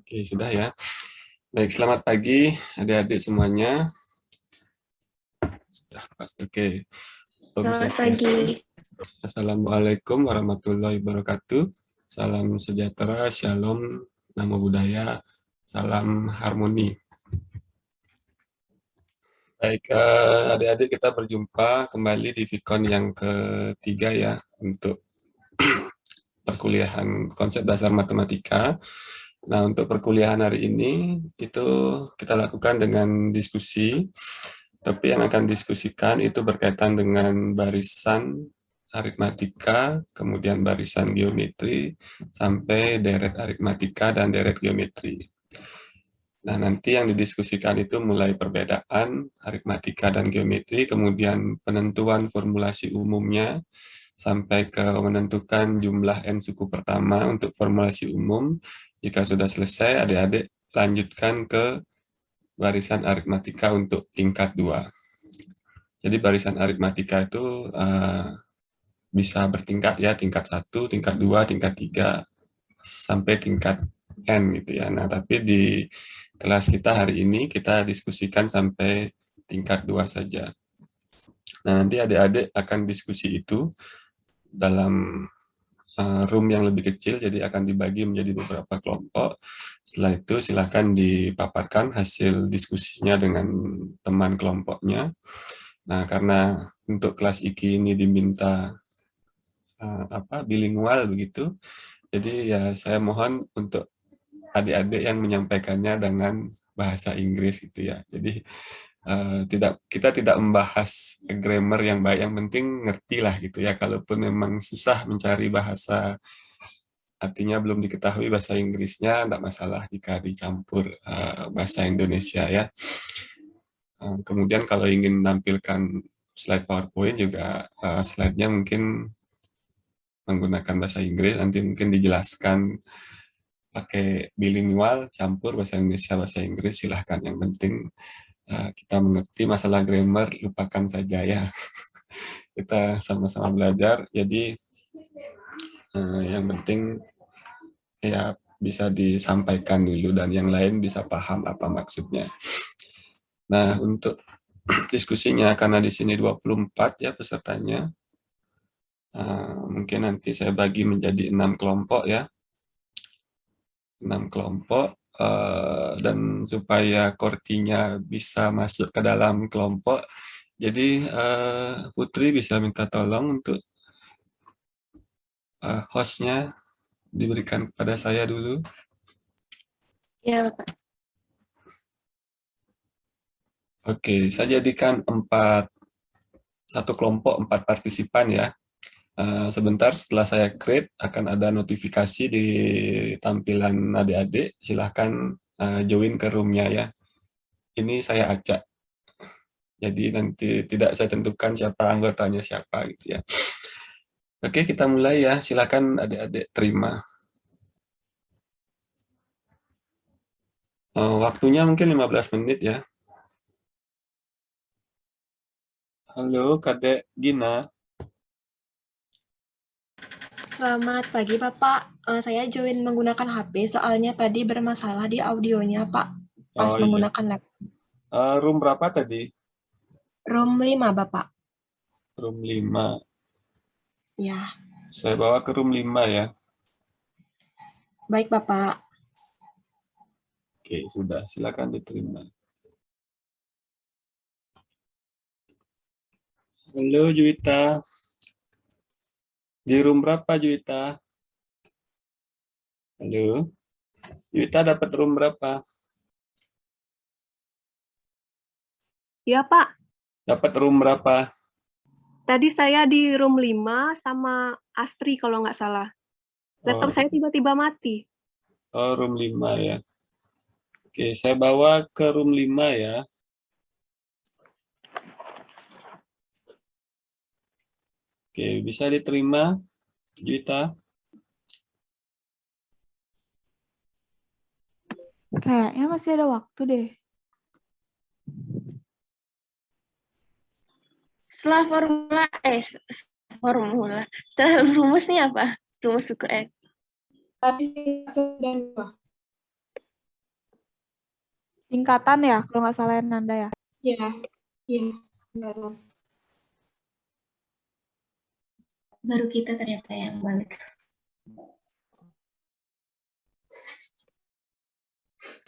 Oke, sudah ya. Baik, selamat pagi adik-adik semuanya. Sudah pas. Oke. Om Selamat Swastiastu. pagi. Assalamualaikum warahmatullahi wabarakatuh. Salam sejahtera, shalom, namo buddhaya, salam harmoni. Baik, adik-adik kita berjumpa kembali di Vicon yang ketiga ya untuk perkuliahan konsep dasar matematika. Nah, untuk perkuliahan hari ini itu kita lakukan dengan diskusi, tapi yang akan diskusikan itu berkaitan dengan barisan aritmatika, kemudian barisan geometri, sampai deret aritmatika dan deret geometri. Nah, nanti yang didiskusikan itu mulai perbedaan aritmatika dan geometri, kemudian penentuan formulasi umumnya, sampai ke menentukan jumlah n suku pertama untuk formulasi umum. Jika sudah selesai, adik-adik lanjutkan ke barisan aritmatika untuk tingkat 2. Jadi barisan aritmatika itu bisa bertingkat ya, tingkat 1, tingkat 2, tingkat 3, sampai tingkat N gitu ya. Nah, tapi di kelas kita hari ini kita diskusikan sampai tingkat 2 saja. Nah, nanti adik-adik akan diskusi itu dalam room yang lebih kecil, jadi akan dibagi menjadi beberapa kelompok. Setelah itu silakan dipaparkan hasil diskusinya dengan teman kelompoknya. Nah, karena untuk kelas IKI ini diminta bilingual begitu, jadi ya saya mohon untuk adik-adik yang menyampaikannya dengan bahasa Inggris gitu ya. Jadi kita tidak membahas grammar yang baik, yang penting ngerti lah gitu ya. Kalaupun memang susah mencari bahasa, artinya belum diketahui bahasa Inggrisnya, tidak masalah jika dicampur bahasa Indonesia ya. Kemudian kalau ingin menampilkan slide PowerPoint juga slide-nya mungkin menggunakan bahasa Inggris, nanti mungkin dijelaskan pakai bilingual, campur bahasa Indonesia, bahasa Inggris, silahkan. Yang penting kita mengerti, masalah grammar lupakan saja ya. Kita sama-sama belajar, jadi yang penting ya bisa disampaikan dulu dan yang lain bisa paham apa maksudnya. Nah, untuk diskusinya karena di sini 24 ya pesertanya, mungkin nanti saya bagi menjadi 6 kelompok ya. 6 kelompok, dan supaya kortinya bisa masuk ke dalam kelompok, jadi Putri bisa minta tolong untuk hostnya diberikan kepada saya dulu. Ya, Pak. Oke, saya jadikan satu kelompok 4 partisipan ya. Sebentar setelah saya create akan ada notifikasi di tampilan adik-adik. Silahkan join ke roomnya ya. Ini saya acak. Jadi nanti tidak saya tentukan siapa anggotanya siapa gitu ya. Oke, kita mulai ya. Silakan adik-adik terima. Waktunya mungkin 15 menit ya. Halo, Kadek Gina. Selamat pagi, Bapak. Saya join menggunakan HP, soalnya tadi bermasalah di audionya, Pak. Pas Oh iya. menggunakan laptop. Room berapa tadi? Room 5, Bapak. Room 5. Ya, Saya bawa ke room 5 ya. baik, Bapak. Oke, sudah. Silakan diterima. Halo, Juwita. Di room berapa, Juwita? Halo. Juwita dapat room berapa? Ya, Pak. Dapat room berapa? Tadi saya di room 5 sama Astri kalau nggak salah. Laptop saya tiba-tiba mati. Oh, room 5 ya. Oke, saya bawa ke room 5 ya. Oke, bisa diterima, Juwita? Kayaknya masih ada waktu deh. Setelah setelah rumus nih apa? Rumus suku X. Tadi dan Tingkatan ya, kalau nggak salah Nanda ya. Iya, iya, benar. Baru kita ternyata yang balik.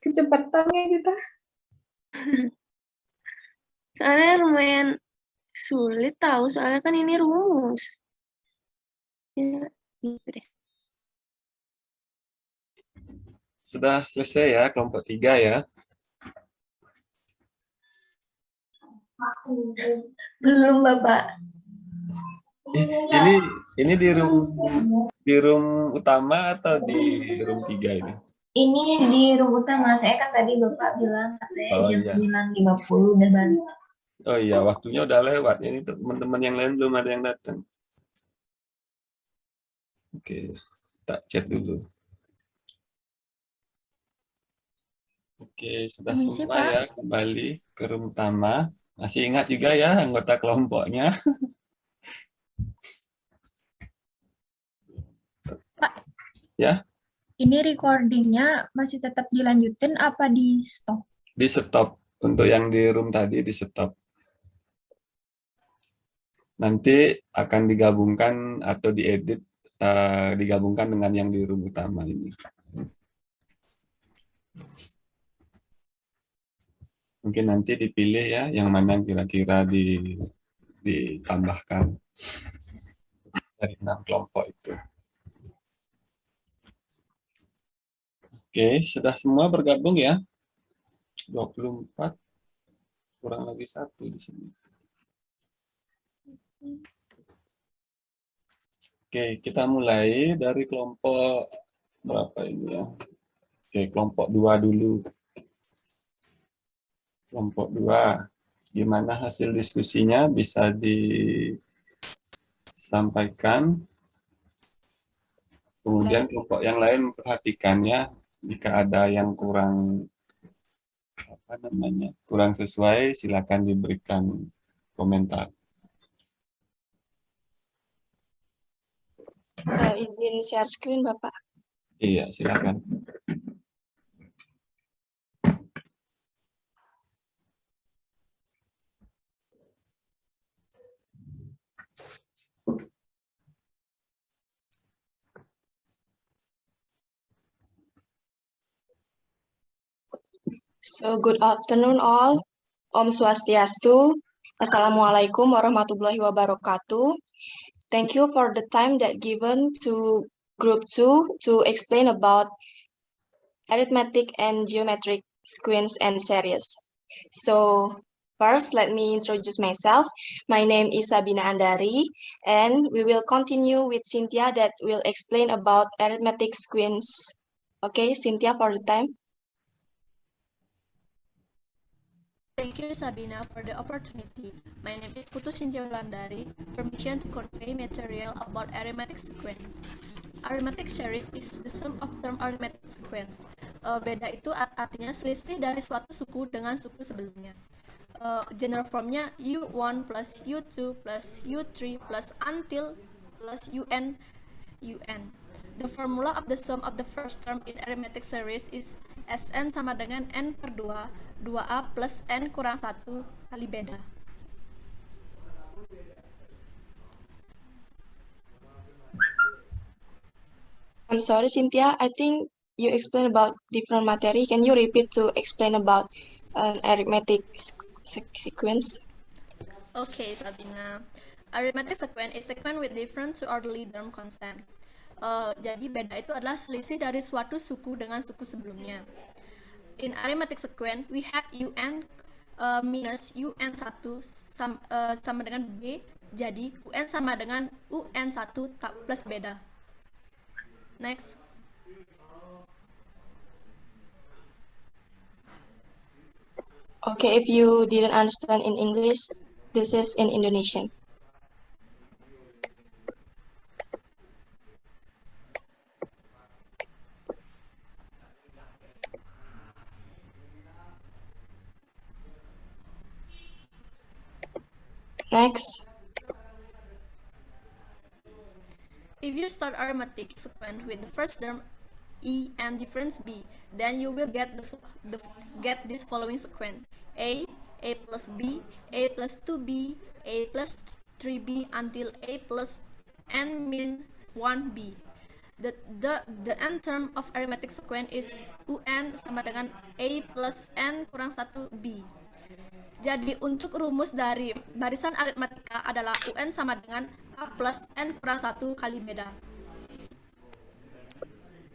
Kecepatannya kita. Soalnya lumayan sulit tahu, soalnya kan ini rumus. Ya, gitu deh. Sudah selesai ya, kelompok 3 ya. Belum, Bapak. Ini di room utama atau di room 3 ini? Ini di room utama. Saya kan tadi Bapak bilang katanya Oh, jam iya. 9.50 udah balik. Oh iya, waktunya udah lewat. Ini teman-teman yang lain belum ada yang datang. Oke, tak chat dulu. Oke, sudah Permisi, semua Pak. ya, kembali ke room utama. Masih ingat juga ya anggota kelompoknya? Pak. Ya? Ini recordingnya masih tetap dilanjutin apa di stop? Di stop. Untuk yang di room tadi di stop. Nanti akan digabungkan atau diedit, digabungkan dengan yang di room utama ini. Mungkin nanti dipilih ya, yang mana kira-kira ditambahkan dari 6 kelompok itu. Oke, sudah semua bergabung ya? 24, kurang lagi 1 di sini. Oke, kita mulai dari kelompok berapa ini ya? Oke, kelompok 2 dulu. Kelompok 2. Gimana hasil diskusinya bisa disampaikan. Kemudian kelompok yang lain memperhatikannya jika ada yang kurang kurang sesuai, silakan diberikan komentar. Izin share screen, Bapak. Iya, silakan. So, good afternoon all. Om Swastiastu. Assalamualaikum warahmatullahi wabarakatuh. Thank you for the time that given to Group 2 to explain about arithmetic and geometric sequence and series. So, first, let me introduce myself. My name is Sabina Andari, and we will continue with Cynthia that will explain about arithmetic sequence. Okay, Cynthia, for the time. Thank you, Sabina, for the opportunity. My name is Putu Cynthia Wulandari. Permission to convey material about arithmetic sequence. Arithmetic series is the sum of term arithmetic sequence. Beda itu artinya selisih dari suatu suku dengan suku sebelumnya. General formnya U1 plus U2 plus U3 plus until plus UN. The formula of the sum of the first term in arithmetic series is Sn sama dengan N per 2, 2A plus N kurang 1 kali beda. I'm sorry, Cynthia. I think you explained about different material. Can you repeat to explain about an arithmetic sequence? Okay, Sabina. Arithmetic sequence is sequence with different to orderly term constant. Jadi beda itu adalah selisih dari suatu suku dengan suku sebelumnya. In arithmetic sequence, we have UN minus UN1 sama dengan B, jadi UN sama dengan UN1 plus beda. Next. Okay, if you didn't understand in English, this is in Indonesian. Next. If you start arithmetic sequence with the first term E and difference B. Then you will get get this following sequence: A plus B, A plus 2B, A plus 3B until A plus n min 1B. The n term of arithmetic sequence is UN sama dengan A plus n kurang 1B. Jadi untuk rumus dari barisan aritmatika adalah UN sama dengan A plus n kurang 1 kali beda.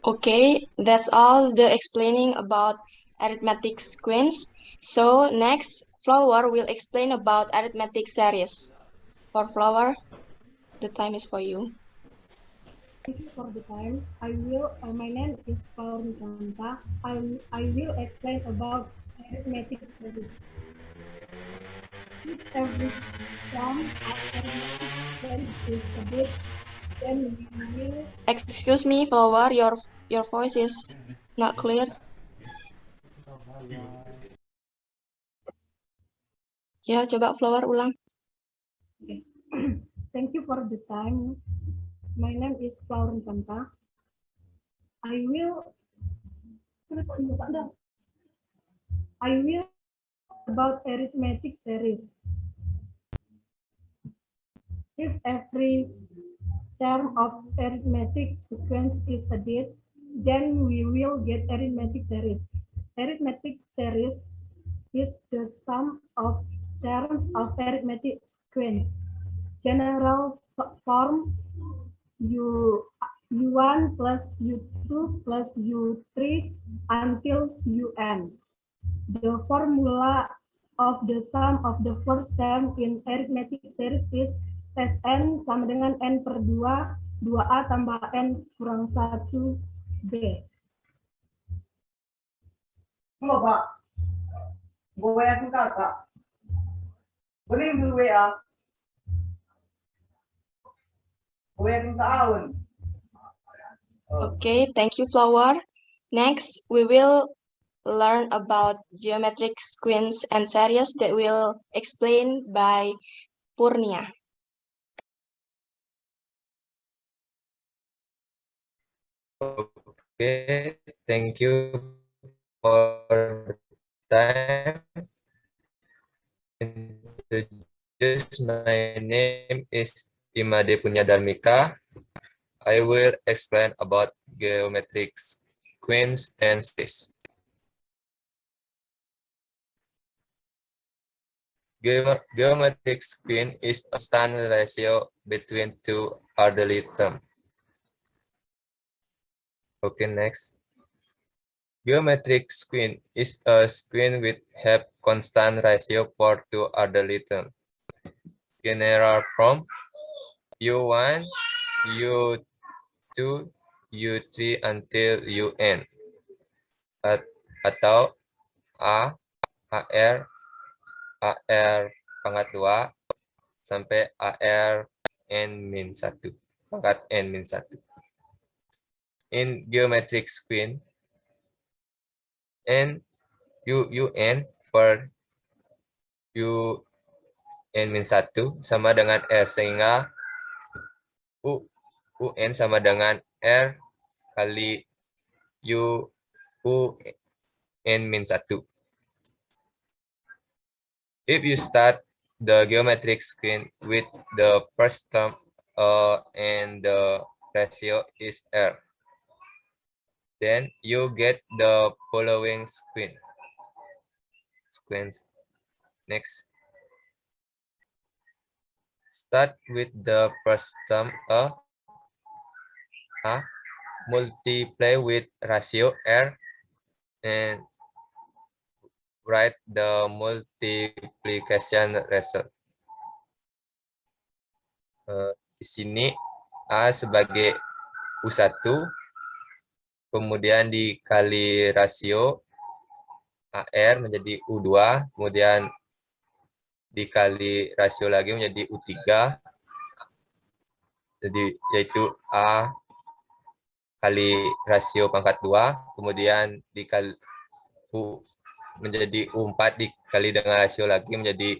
Okay, that's all the explaining about arithmetic sequence. So next, Flower will explain about arithmetic series. For Flower, the time is for you. Thank you for the time. My name is Flower Nusanta. I will explain about arithmetic series. If every sum of arithmetic series is a bit, then we will. Excuse me, Flower, your voice is not clear. Ya, coba Flower ulang. Okay. Thank you for the time. My name is Flower Nusanta. I will about arithmetic series. If every term of arithmetic sequence is added, then we will get arithmetic series. Arithmetic series is the sum of terms of arithmetic sequence. General form U1 plus U2 plus U3 until UN. The formula of the sum of the first term in arithmetic series is Sn sama dengan n per 2, 2a tambah n kurang 1b. Halo Pak, gue yakin kakak. Beri dulu WA. Gue yakin tahun. Okay, thank you, Flower. Next, we will learn about geometric sequence and series that will explain by Purnia. Okay, thank you for the time. Introduce, my name is Imade Punyadarmika. I will explain about geometric sequence and series. Geometric sequence is a standard ratio between two orderly terms. Okay, next. Geometric sequence is a sequence with have constant ratio for two orderly terms. General form U1, U2, U3 until UN. Atau A, AR, AR pangkat 2 sampai AR N-1, pangkat N-1. In geometric sequence, UN per UN-1 sama dengan R, sehingga UN sama dengan R kali UN-1. If you start the geometric sequence with the first term and the ratio is R, then you get the following sequence. Next. Start with the first term A, multiply with ratio R, and write the multiplication result. Di sini A sebagai U1, kemudian dikali rasio AR menjadi U2, kemudian dikali rasio lagi menjadi U3, jadi yaitu A kali rasio pangkat 2, kemudian dikali U menjadi U4 dikali dengan rasio lagi menjadi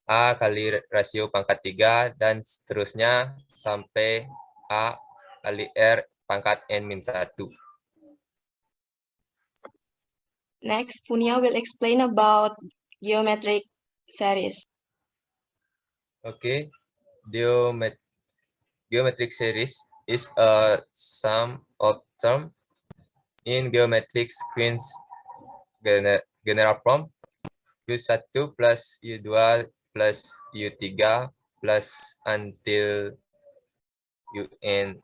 A kali rasio pangkat 3, dan seterusnya sampai A kali R pangkat N-1. Next, Punya will explain about geometric series. Okay, geometric series is a sum of terms in geometric sequence general form U1 plus U2 plus U3 plus until UN.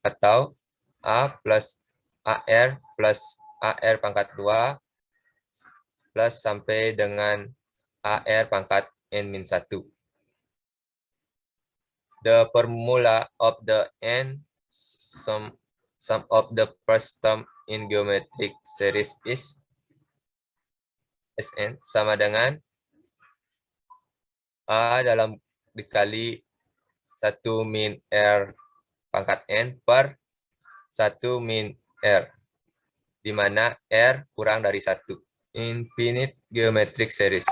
Atau A plus AR plus AR pangkat 2 plus sampai dengan AR pangkat N-1. The formula of the N sum of the first term in geometric series is Sn sama dengan A dalam dikali 1 min R pangkat N per 1 min R, di mana R kurang dari 1. Infinite geometric series.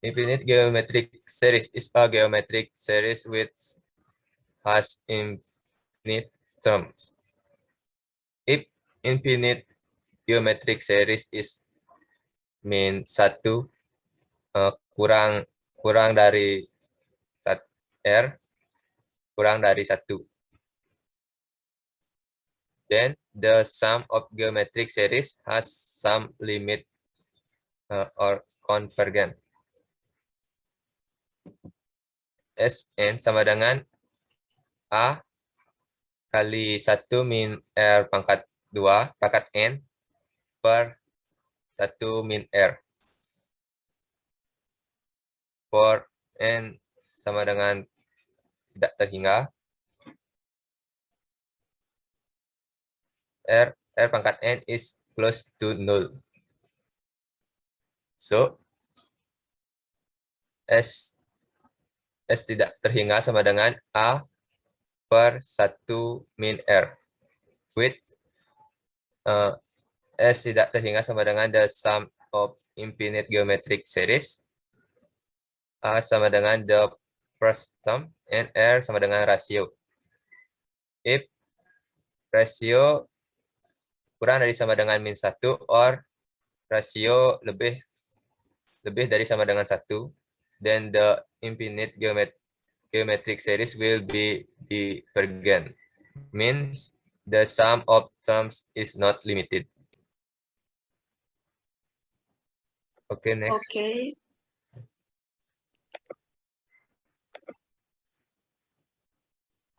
Infinite geometric series is a geometric series which has infinite terms. If infinite geometric series is min 1 kurang dari R kurang dari 1. Then the sum of geometric series has some limit or convergent. Sn sama dengan A kali 1 min R pangkat 2 pangkat N per 1 min R. For N sama dengan tidak terhingga, R pangkat N is close to null. So, S tidak terhingga sama dengan A per 1 min R. With S tidak terhingga sama dengan the sum of infinite geometric series. A sama dengan the first term and R sama dengan rasio. If rasio kurang dari sama dengan min 1 or rasio lebih dari sama dengan 1, then the infinite geometric series will be divergent. Means the sum of terms is not limited. Okay, next. Okay.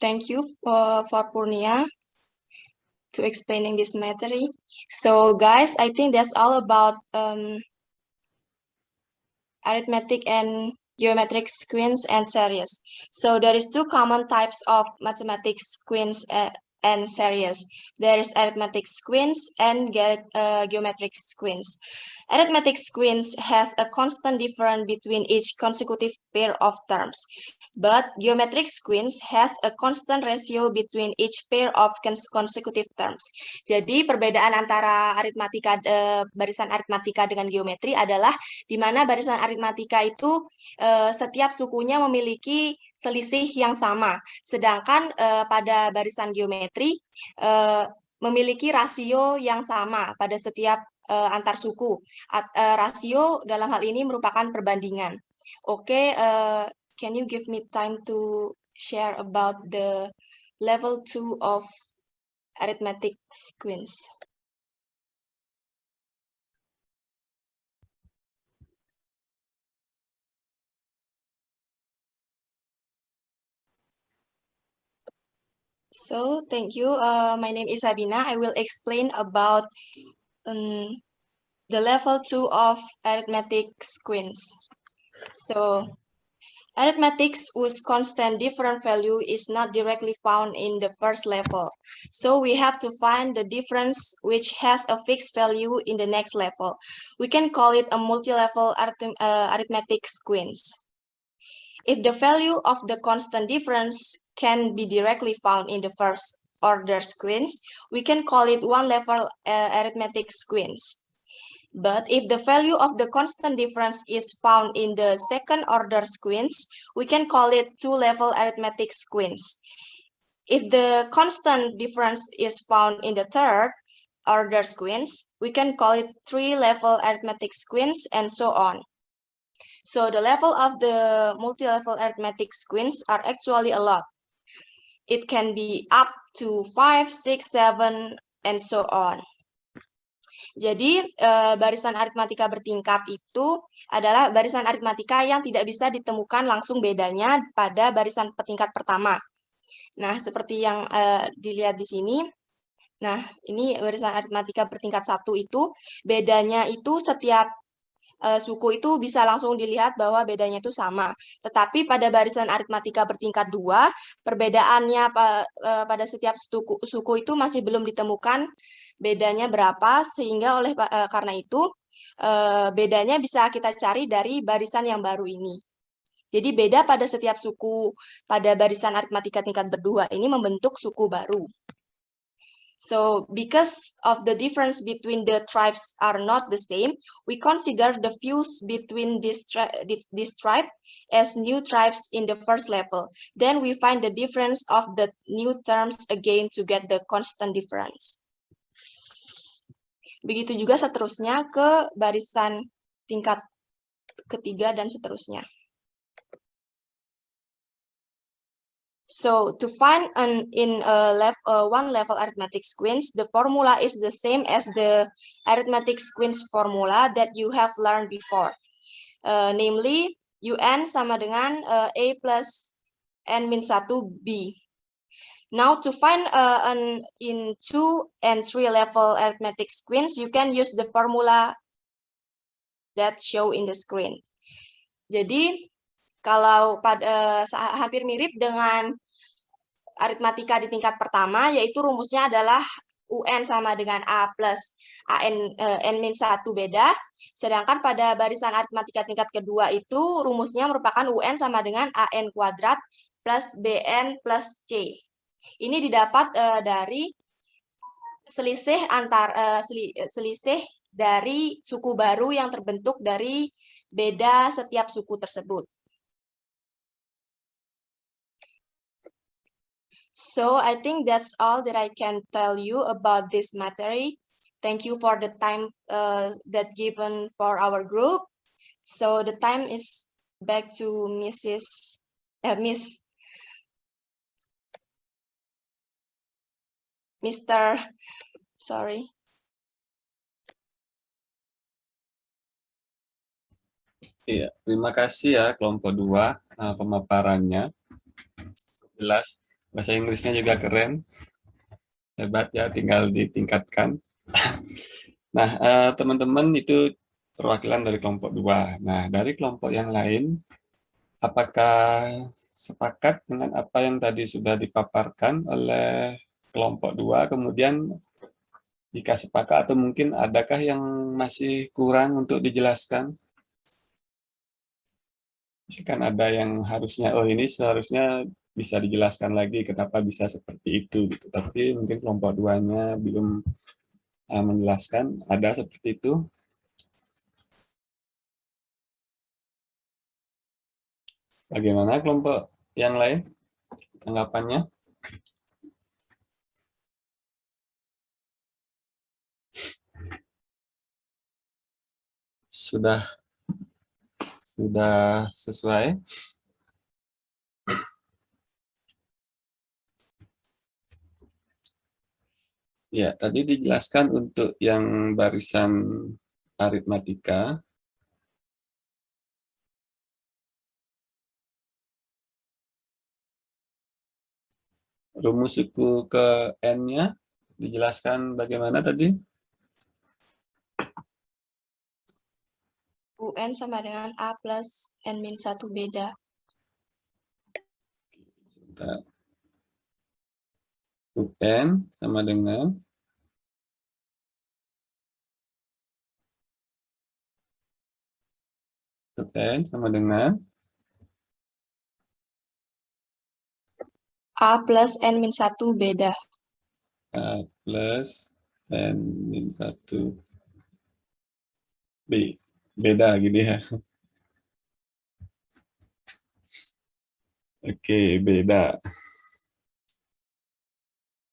Thank you for Purnia to explaining this matter. So guys, I think that's all about arithmetic and geometric sequence and series. So there is two common types of mathematics sequence and series. There is arithmetic sequence and geometric sequence. Arithmetic sequence has a constant difference between each consecutive pair of terms, but geometric sequence has a constant ratio between each pair of consecutive terms. Jadi perbedaan antara barisan aritmatika dengan geometri adalah di mana barisan aritmatika itu setiap sukunya memiliki selisih yang sama, sedangkan pada barisan geometri memiliki rasio yang sama pada setiap antar suku. Rasio dalam hal ini merupakan perbandingan. Oke, can you give me time to share about the level 2 of arithmetic sequence? So, thank you. My name is Sabina. I will explain about the level 2 of arithmetic sequence. So, arithmetics whose constant different value is not directly found in the first level. So, we have to find the difference which has a fixed value in the next level. We can call it a multi-level arithmetic sequence. If the value of the constant difference can be directly found in the first order sequence, we can call it one-level arithmetic sequence. But if the value of the constant difference is found in the second order sequence, we can call it two-level arithmetic sequence. If the constant difference is found in the third order sequence, we can call it three-level arithmetic sequence and so on. So the level of the multi-level arithmetic sequence are actually a lot. It can be up to 5, 6, 7, and so on. Jadi, barisan aritmatika bertingkat itu adalah barisan aritmatika yang tidak bisa ditemukan langsung bedanya pada barisan bertingkat pertama. Nah, seperti yang dilihat di sini, nah ini barisan aritmatika bertingkat 1 itu, bedanya itu setiap suku itu bisa langsung dilihat bahwa bedanya itu sama. Tetapi pada barisan aritmatika bertingkat 2, perbedaannya pada setiap suku itu masih belum ditemukan bedanya berapa, sehingga karena itu bedanya bisa kita cari dari barisan yang baru ini. Jadi beda pada setiap suku pada barisan aritmatika tingkat berdua ini membentuk suku baru. So, because of the difference between the tribes are not the same, we consider the views between this tribe as new tribes in the first level. Then we find the difference of the new terms again to get the constant difference. Begitu juga seterusnya ke barisan tingkat ketiga dan seterusnya. So to find one level arithmetic sequence, the formula is the same as the arithmetic sequence formula that you have learned before. Namely, UN sama dengan A plus N min 1 B. Now to find in 2 and 3 level arithmetic sequence, you can use the formula that show in the screen. Jadi, kalau hampir mirip dengan aritmatika di tingkat pertama, yaitu rumusnya adalah UN sama dengan A plus N min 1 beda. Sedangkan pada barisan aritmatika tingkat kedua itu rumusnya merupakan UN sama dengan AN kuadrat plus BN plus C. Ini didapat dari selisih dari suku baru yang terbentuk dari beda setiap suku tersebut. So I think that's all that I can tell you about this matter. Thank you for the time that given for our group. So the time is back to Miss Mr. Sorry. Iya, terima kasih ya kelompok 2 pemaparannya. Jelas. Bahasa Inggrisnya juga keren. Hebat ya, tinggal ditingkatkan. Nah, teman-teman itu perwakilan dari kelompok 2. Nah, dari kelompok yang lain, apakah sepakat dengan apa yang tadi sudah dipaparkan oleh kelompok 2? Kemudian, jika sepakat atau mungkin adakah yang masih kurang untuk dijelaskan? Misalkan ada yang harusnya, oh ini seharusnya bisa dijelaskan lagi kenapa bisa seperti itu, gitu. Tapi mungkin kelompok 2-nya belum menjelaskan. Ada seperti itu? Bagaimana kelompok yang lain tanggapannya? Sudah sesuai? Ya, tadi dijelaskan untuk yang barisan aritmatika. Rumus suku ke N-nya dijelaskan bagaimana tadi? UN sama dengan A plus N min 1 beda. UN sama dengan A plus N min 1 beda. A plus N min 1 B. Beda gitu ya. Oke, beda.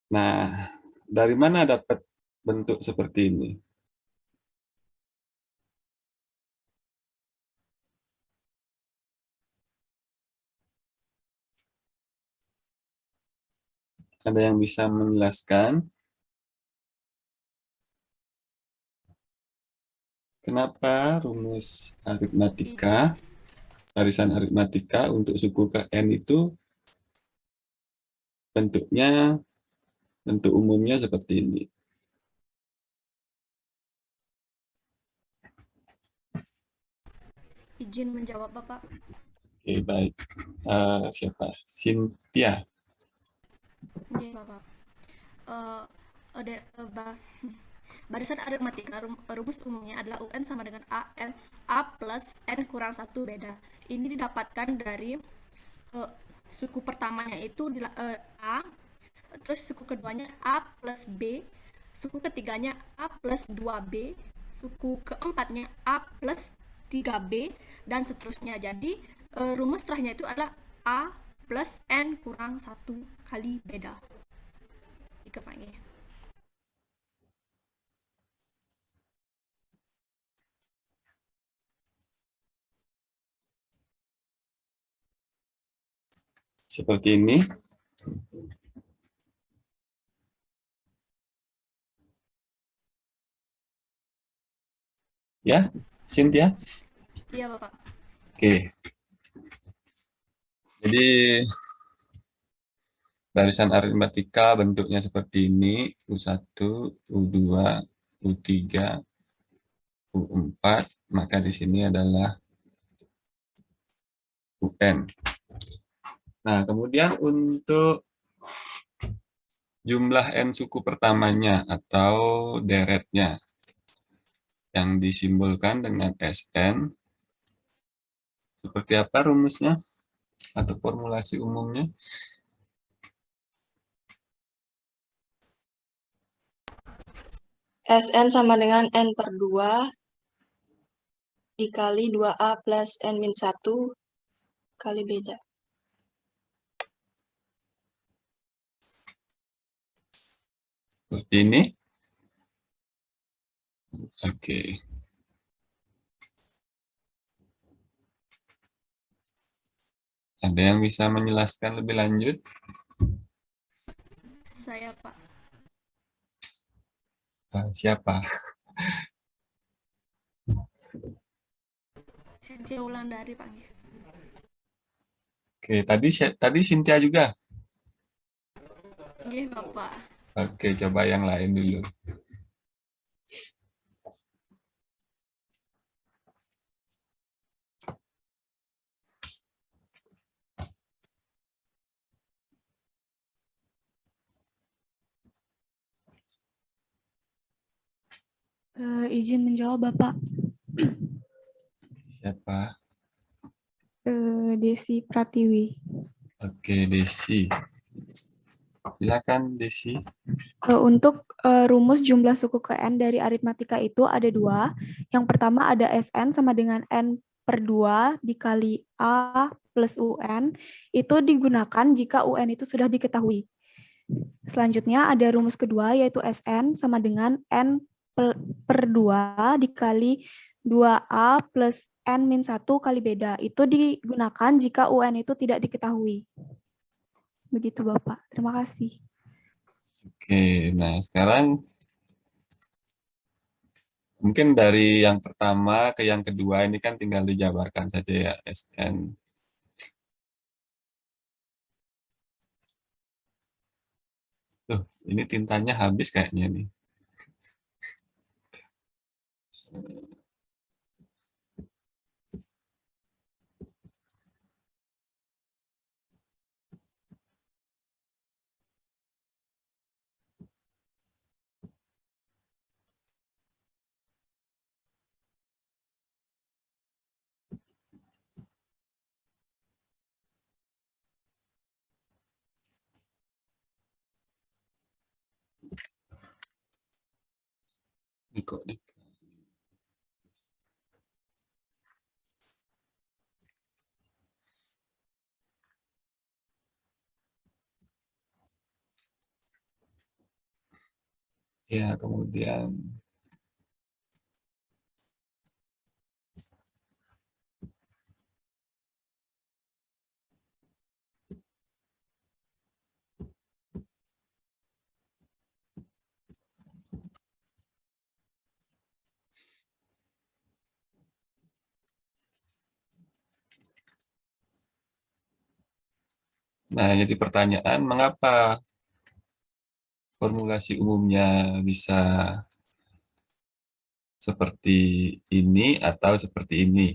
Nah, dari mana dapat bentuk seperti ini? Ada yang bisa menjelaskan kenapa rumus aritmatika, barisan aritmatika untuk suku ke N itu bentuknya, bentuk umumnya seperti ini? Izin menjawab Bapak. Oke, baik. Siapa? Cynthia. Iya Bapak. Eh, barisan aritmatika rumus umumnya adalah UN sama dengan A plus N kurang 1 beda. Ini didapatkan dari suku pertamanya itu A, terus suku keduanya A plus B, suku ketiganya A plus 2B, suku keempatnya A plus 3B, dan seterusnya. Jadi rumus terakhirnya itu adalah A plus N kurang 1 kali beda. Dikepangi. Seperti ini. Ya, Cynthia? Iya, Bapak. Oke. Jadi barisan aritmatika bentuknya seperti ini, U1, U2, U3, U4, maka di sini adalah UN. Nah, kemudian untuk jumlah N suku pertamanya atau deretnya yang disimbolkan dengan SN, seperti apa rumusnya atau formulasi umumnya? Sn sama dengan N per 2 dikali 2A plus N-1 kali beda. Seperti ini. Oke. Ada yang bisa menjelaskan lebih lanjut? Saya, Pak. Siapa? Cynthia Wulandari, Pak. Oke, tadi Cynthia juga. Nggih, Bapak. Oke, coba yang lain dulu. Izin menjawab Bapak. Siapa? Desi Pratiwi. Oke, Desi. Silakan, Desi. Untuk rumus jumlah suku ke N dari aritmatika itu ada dua. Yang pertama ada Sn sama dengan N per 2 dikali A plus UN. Itu digunakan jika UN itu sudah diketahui. Selanjutnya ada rumus kedua yaitu Sn sama dengan N per 2 dikali 2A plus N-1 kali beda. Itu digunakan jika UN itu tidak diketahui. Begitu Bapak. Terima kasih. Oke, nah sekarang mungkin dari yang pertama ke yang kedua ini kan tinggal dijabarkan saja ya, SN. Tuh, ini tintanya habis kayaknya nih. Ini kok nih. Ya, kemudian nah, jadi pertanyaan, mengapa formulasi umumnya bisa seperti ini atau seperti ini?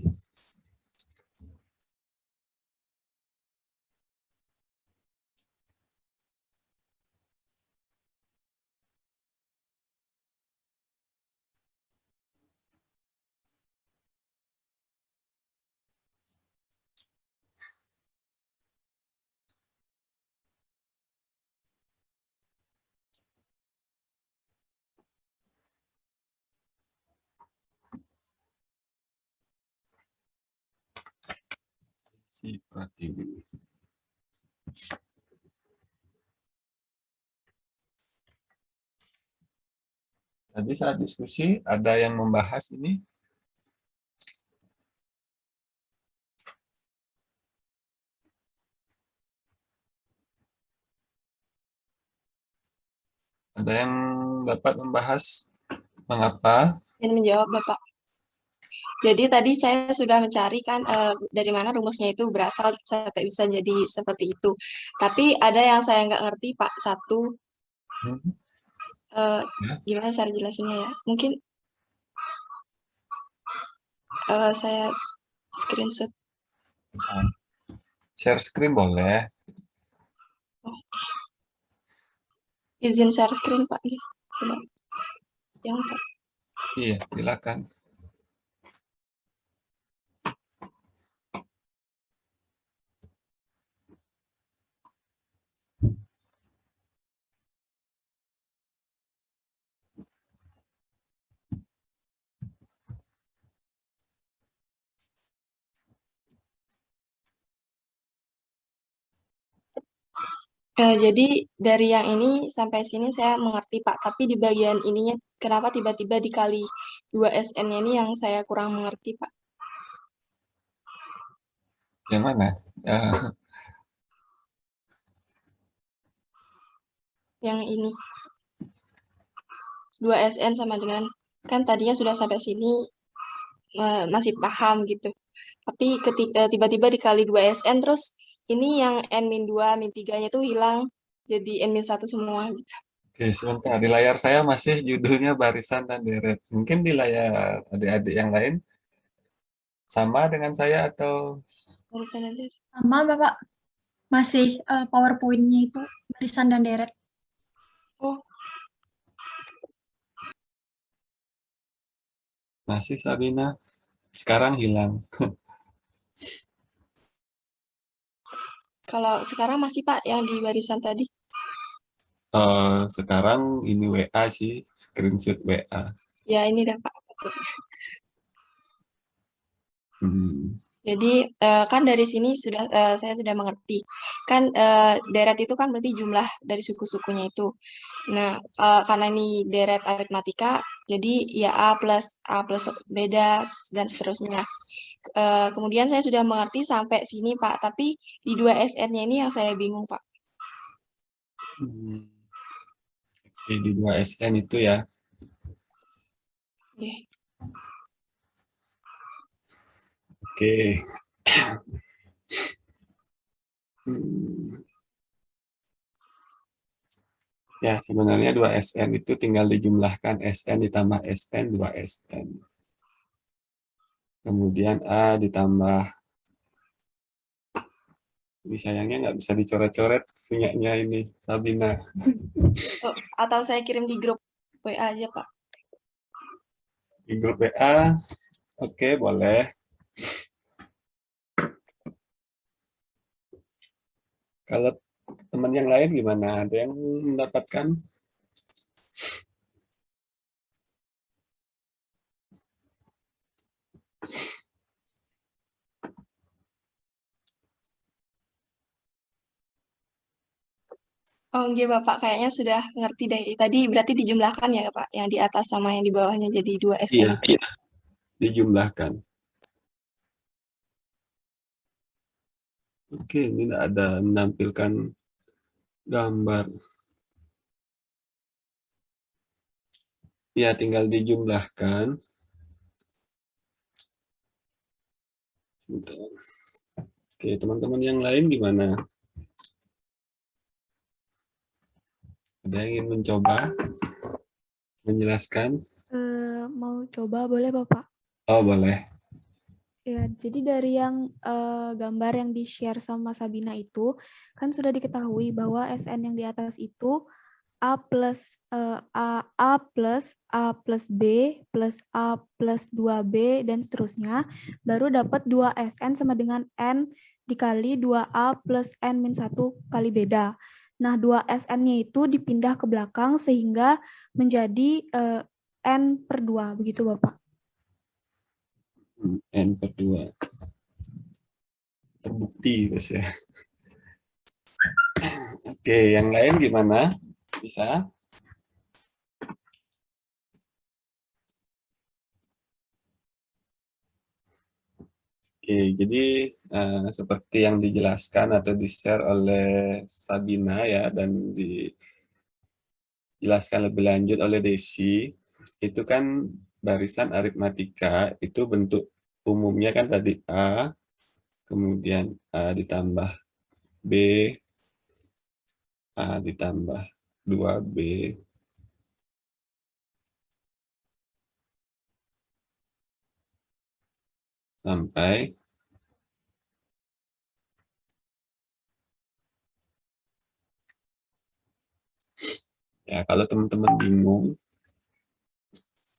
Si Pratiwi. Tadi saat diskusi ada yang membahas ini. Ada yang dapat membahas mengapa? Dan menjawab Bapak. Jadi tadi saya sudah mencari kan dari mana rumusnya itu berasal sampai bisa jadi seperti itu. Tapi ada yang saya nggak ngerti Pak. Satu, gimana cara jelasinnya ya? Mungkin saya screenshot. Share screen boleh. Izin share screen Pak. Coba. Yang Pak. Iya, silakan. Jadi dari yang ini sampai sini saya mengerti Pak, tapi di bagian ininya kenapa tiba-tiba dikali 2 SN-nya ini yang saya kurang mengerti Pak. Yang mana? Yang ini. 2 SN sama dengan, kan tadinya sudah sampai sini masih paham gitu. Tapi ketika tiba-tiba dikali 2 SN terus ini yang N-2, N-3-nya itu hilang jadi N-1 semua gitu. Oke, sebentar. Di layar saya masih judulnya barisan dan deret. Mungkin di layar adik-adik yang lain sama dengan saya atau? Barisan dan deret. Sama Bapak, masih PowerPoint-nya itu barisan dan deret. Oh. Masih Sabina. Sekarang hilang. Kalau sekarang masih Pak yang di barisan tadi? Sekarang ini WA sih, screenshot WA. Ya ini dah Pak. Jadi kan dari sini sudah saya sudah mengerti. Kan deret itu kan berarti jumlah dari suku-sukunya itu. Nah, karena ini deret aritmatika, jadi ya A plus beda dan seterusnya. Kemudian saya sudah mengerti sampai sini Pak, tapi di 2 SN-nya ini yang saya bingung Pak. Oke, di 2 SN itu ya. Oke. Ya, sebenarnya 2 SN itu tinggal dijumlahkan SN ditambah SN, 2 SN. Kemudian A ditambah, ini sayangnya nggak bisa dicoret-coret punyanya ini, Sabina. Atau saya kirim di grup WA aja Pak. Di grup WA, oke, boleh. Kalau teman yang lain gimana? Ada yang mendapatkan? Oh, enggak Bapak, kayaknya sudah ngerti deh. Tadi berarti dijumlahkan ya Pak, yang di atas sama yang di bawahnya jadi 2 SN. Iya, dijumlahkan. Oke, ini tidak ada menampilkan gambar. Ya, tinggal dijumlahkan. Bentar. Oke, teman-teman yang lain gimana? Ada yang ingin mencoba menjelaskan? Mau coba boleh Bapak? Oh, boleh. Ya, jadi dari yang gambar yang di-share sama Sabina itu, kan sudah diketahui bahwa SN yang di atas itu A plus B plus A plus 2B dan seterusnya, baru dapat 2 SN sama dengan N dikali 2A plus N min 1 kali beda. Nah, 2 SN-nya itu dipindah ke belakang sehingga menjadi N per 2, begitu Bapak? N per 2. Terbukti, Bos ya. Oke, yang lain gimana? Bisa? Oke, jadi seperti yang dijelaskan atau di-share oleh Sabina ya, dan dijelaskan lebih lanjut oleh Desi, itu kan barisan aritmatika, itu bentuk umumnya kan tadi A, kemudian A ditambah B, A ditambah 2B, sampai ya, kalau teman-teman bingung,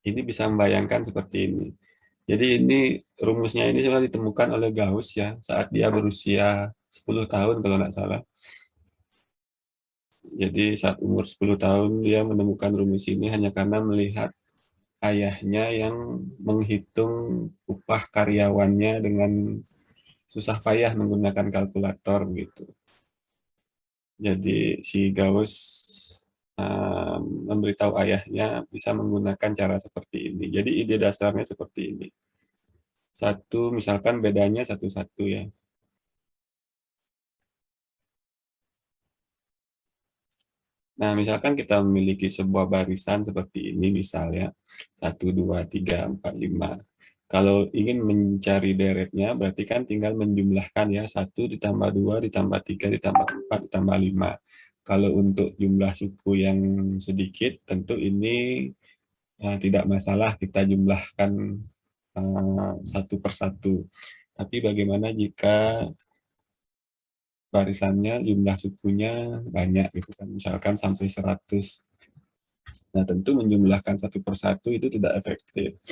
ini bisa membayangkan seperti ini. Jadi ini rumusnya ini sebenarnya ditemukan oleh Gauss ya, saat dia berusia 10 tahun kalau nggak salah. Jadi saat umur 10 tahun dia menemukan rumus ini hanya karena melihat ayahnya yang menghitung upah karyawannya dengan susah payah menggunakan kalkulator gitu. Jadi si Gauss memberitahu ayahnya bisa menggunakan cara seperti ini. Jadi ide dasarnya seperti ini. Satu, misalkan bedanya satu-satu ya. Nah, misalkan kita memiliki sebuah barisan seperti ini, misalnya 1, 2, 3, 4, 5. Kalau ingin mencari deretnya, berarti kan tinggal menjumlahkan ya, 1 ditambah 2, ditambah 3, ditambah 4, ditambah 5. Kalau untuk jumlah suku yang sedikit, tentu ini tidak masalah kita jumlahkan satu per satu. Tapi bagaimana jika barisannya, jumlah sukunya banyak gitu kan, misalkan sampai 100. Nah, tentu menjumlahkan satu per satu itu tidak efektif.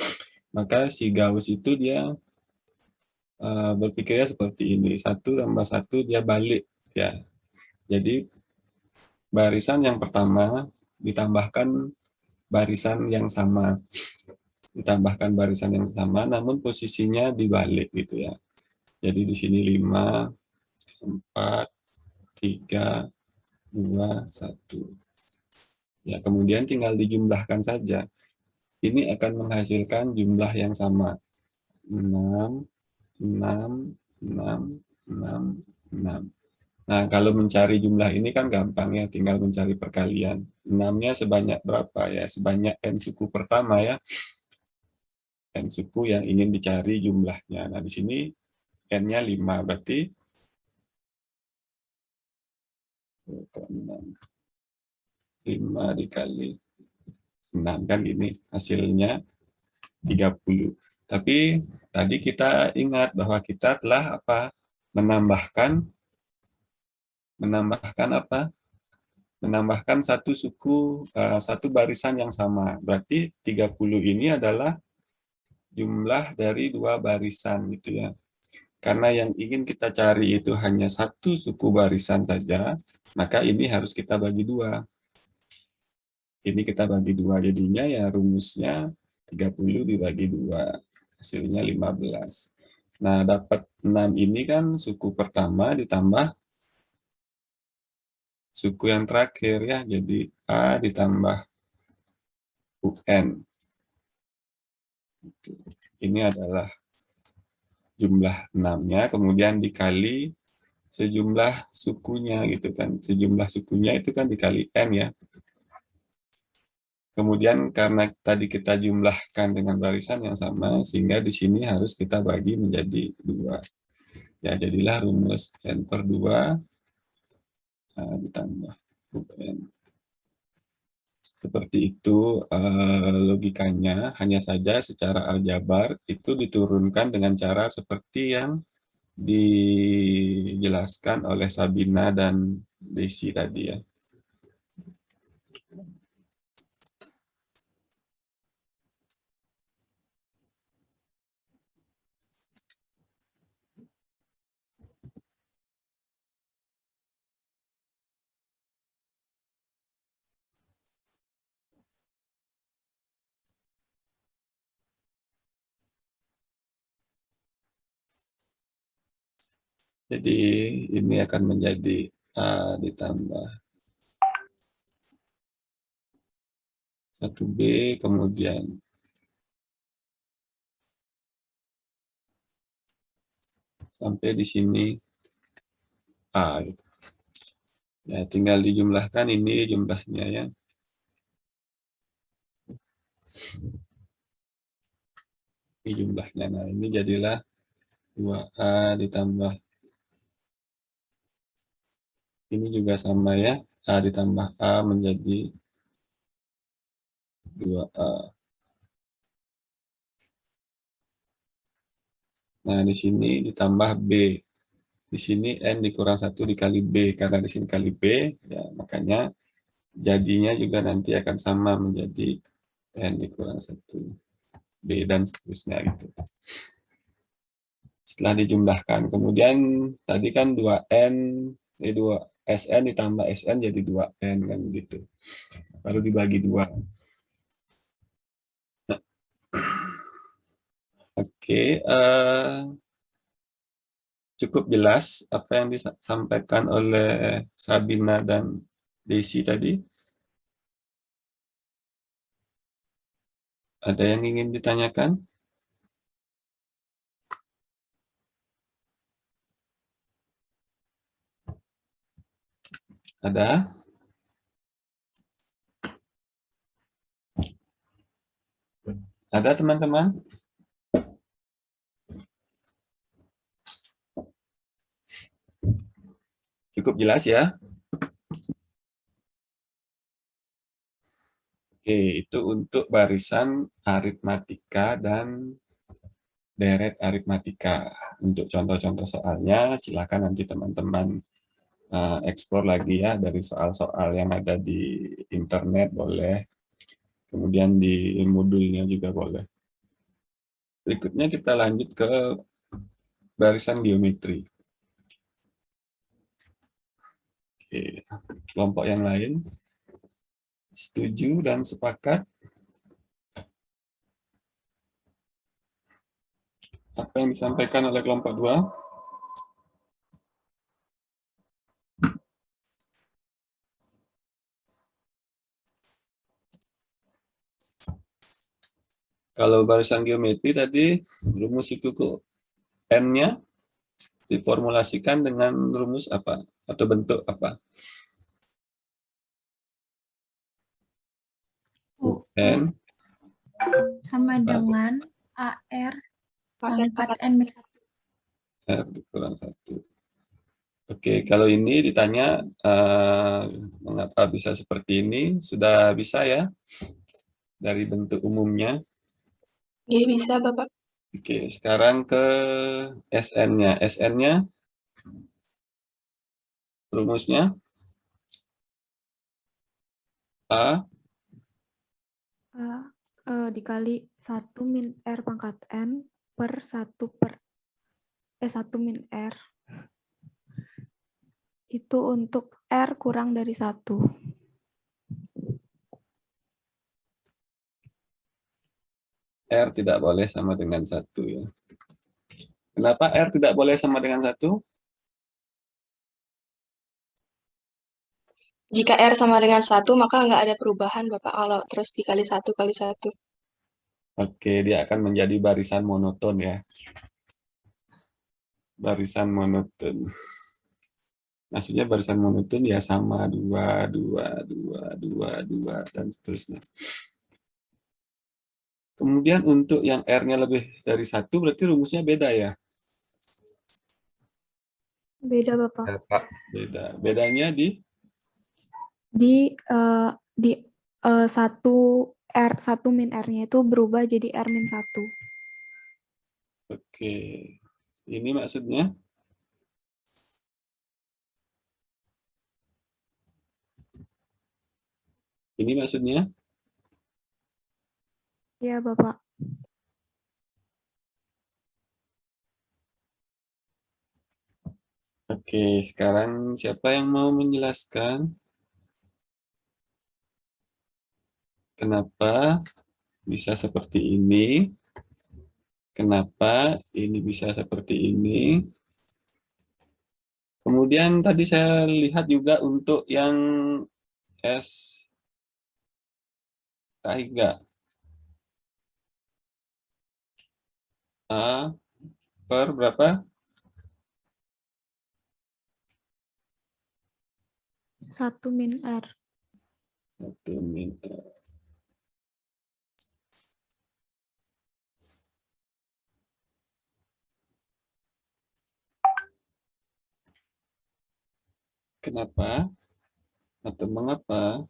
Maka si Gauss itu dia berpikirnya seperti ini, 1 tambah 1 dia balik ya. Jadi barisan yang pertama ditambahkan barisan yang sama, namun posisinya dibalik gitu ya. Jadi di sini 5, 4, 3, 2, 1. Ya, kemudian tinggal dijumlahkan saja. Ini akan menghasilkan jumlah yang sama. 6, 6, 6, 6, 6. Nah, kalau mencari jumlah ini kan gampang ya, tinggal mencari perkalian. 6-nya sebanyak berapa ya? Sebanyak N suku pertama ya. N suku yang ingin dicari jumlahnya. Nah, di sini N-nya 5, berarti 5 dikali 6 kan ini hasilnya 30. Tapi tadi kita ingat bahwa kita telah apa? Menambahkan apa? Menambahkan satu suku, satu barisan yang sama. Berarti 30 ini adalah jumlah dari 2 barisan gitu ya. Karena yang ingin kita cari itu hanya satu suku barisan saja, maka ini harus kita bagi 2. Ini kita bagi 2, jadinya ya rumusnya 30 dibagi 2, hasilnya 15. Nah, dapat 6 ini kan suku pertama ditambah suku yang terakhir ya, jadi A ditambah UN. Ini adalah jumlah 6-nya, kemudian dikali sejumlah sukunya gitu kan. Sejumlah sukunya itu kan dikali N ya. Kemudian karena tadi kita jumlahkan dengan barisan yang sama, sehingga di sini harus kita bagi menjadi 2. Ya, jadilah rumus N per 2 ditambah UN. Seperti itu logikanya, hanya saja secara aljabar itu diturunkan dengan cara seperti yang dijelaskan oleh Sabina dan Desi tadi ya. Jadi ini akan menjadi A ditambah 1B, kemudian sampai di sini A. Ya, tinggal dijumlahkan ini jumlahnya ya. Ini jumlahnya. Nah, ini jadilah 2A ditambah ini juga sama ya. A ditambah A menjadi 2A. Nah, di sini ditambah B. Di sini N dikurang 1 dikali B. Karena di sini kali B, ya makanya jadinya juga nanti akan sama menjadi N dikurang 1 B dan seterusnya gitu. Setelah dijumlahkan, kemudian tadi kan 2N, 2 SN ditambah SN jadi 2N kan gitu. Lalu dibagi 2. Oke, cukup jelas apa yang disampaikan oleh Sabina dan Desi tadi? Ada yang ingin ditanyakan? Ada? Ada teman-teman? Cukup jelas ya? Oke, itu untuk barisan aritmatika dan deret aritmatika. Untuk contoh-contoh soalnya, silakan nanti teman-teman eksplor lagi ya dari soal-soal yang ada di internet boleh. Kemudian di modulnya juga boleh. Berikutnya kita lanjut ke barisan geometri. Oke, kelompok yang lain setuju dan sepakat? Apa yang disampaikan oleh kelompok 2? Kalau barisan geometri tadi, rumus suku N-nya diformulasikan dengan rumus apa? Atau bentuk apa? UN sama dengan AR pangkat N-1. R dikurang 1. Oke, kalau ini ditanya mengapa bisa seperti ini, sudah bisa ya? Dari bentuk umumnya. Ya, bisa, Bapak. Oke, sekarang ke SN-nya. SN-nya rumusnya A Dikali 1 min R pangkat N per 1 min R. Itu untuk R kurang dari 1. R tidak boleh sama dengan 1 ya. Kenapa R tidak boleh sama dengan 1? Jika R sama dengan 1, maka nggak ada perubahan, Bapak, kalau terus dikali 1 kali 1. Oke, dia akan menjadi barisan monoton ya. Barisan monoton. Maksudnya barisan monoton ya sama 2, 2, 2, 2, 2, dan seterusnya. Kemudian untuk yang R-nya lebih dari 1, berarti rumusnya beda ya? Beda, Bapak. Ya, Pak. Beda. Bedanya di? Di 1 min R-nya itu berubah jadi R min 1. Oke. Ini maksudnya? Ini maksudnya? Ya, Bapak. Oke, sekarang siapa yang mau menjelaskan kenapa bisa seperti ini? Kenapa ini bisa seperti ini? Kemudian tadi saya lihat juga untuk yang S K3. A per berapa? 1 min R. 1 min R. Kenapa? Atau mengapa?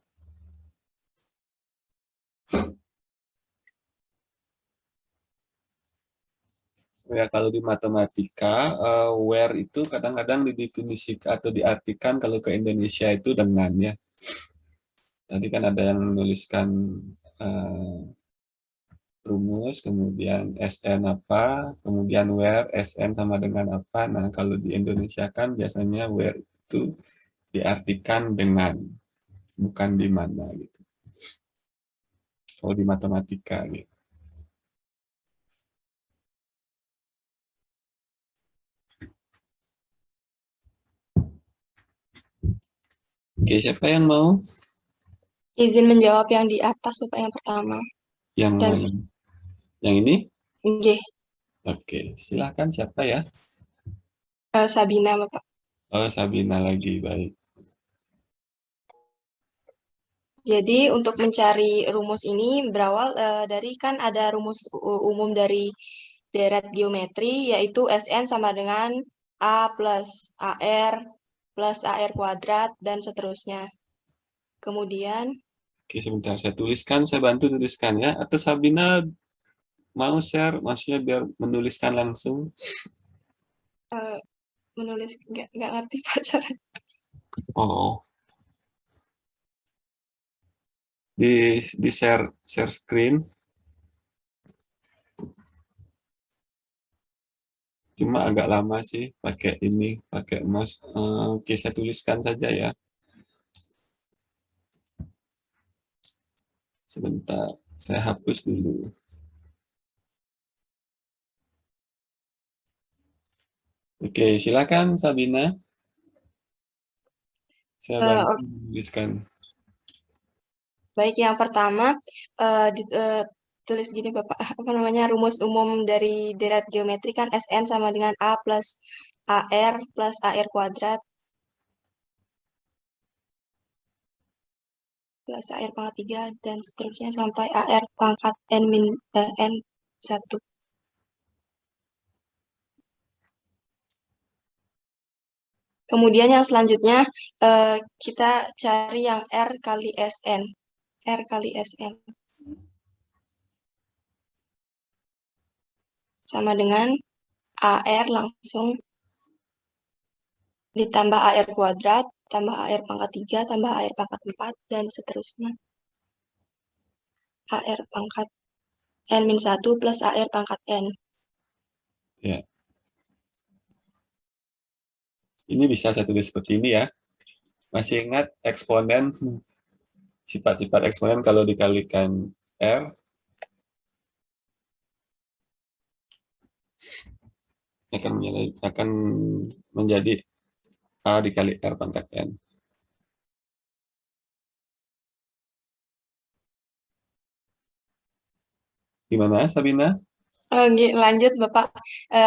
Ya, kalau di matematika, where itu kadang-kadang didefinisikan atau diartikan kalau ke Indonesia itu dengan ya. Tadi kan ada yang menuliskan rumus, kemudian SN apa, kemudian where, SN sama dengan apa. Nah, kalau di Indonesia kan biasanya where itu diartikan dengan, bukan di mana gitu. Kalau di matematika gitu. Oke, siapa yang mau? Izin menjawab yang di atas, Bapak, yang pertama. Yang Dan mana? Yang ini? G. Oke, silakan siapa ya? Sabina, Bapak. Oh, Sabina lagi, baik. Jadi untuk mencari rumus ini berawal dari kan ada rumus umum dari deret geometri, yaitu Sn sama dengan A plus AR plus AR kuadrat, dan seterusnya. Kemudian, Oke, sebentar saya tuliskan, saya bantu tuliskan ya. Atau Sabina mau share, maksudnya biar menuliskan langsung. menulis nggak ngerti Pak cara. Oh, di share screen. Cuma agak lama sih pakai ini, pakai mouse. Oke, saya tuliskan saja ya. Sebentar, saya hapus dulu. Oke, silakan Sabina. Saya bantu menuliskan. Baik, yang pertama tulis gini Bapak, apa namanya, rumus umum dari deret geometri kan Sn sama dengan A plus AR kuadrat plus AR pangkat 3 dan seterusnya sampai AR pangkat N-1. Kemudian yang selanjutnya kita cari yang R kali Sn. R kali Sn. Sama dengan AR langsung ditambah AR kuadrat, tambah AR pangkat 3, tambah AR pangkat 4, dan seterusnya. AR pangkat N-1 plus AR pangkat N. Ya. Ini bisa saya tulis seperti ini ya. Masih ingat eksponen, sifat-sifat eksponen kalau dikalikan R, akan menjadi A dikali R pangkat N. Gimana, Sabina? Lanjut Bapak.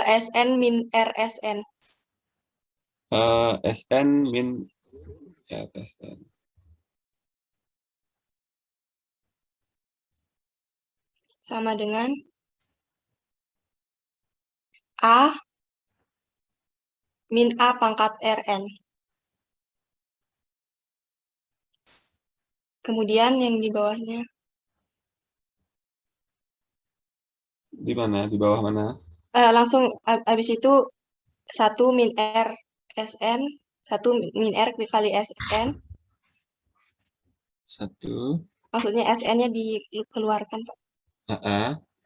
SN min RSN. SN min RSN. Sama dengan A min A pangkat RN. Kemudian yang di bawahnya. Di mana? Di bawah mana? Langsung habis itu 1 min R SN, 1 min R dikali SN. 1. Maksudnya SN-nya dikeluarkan, Pak.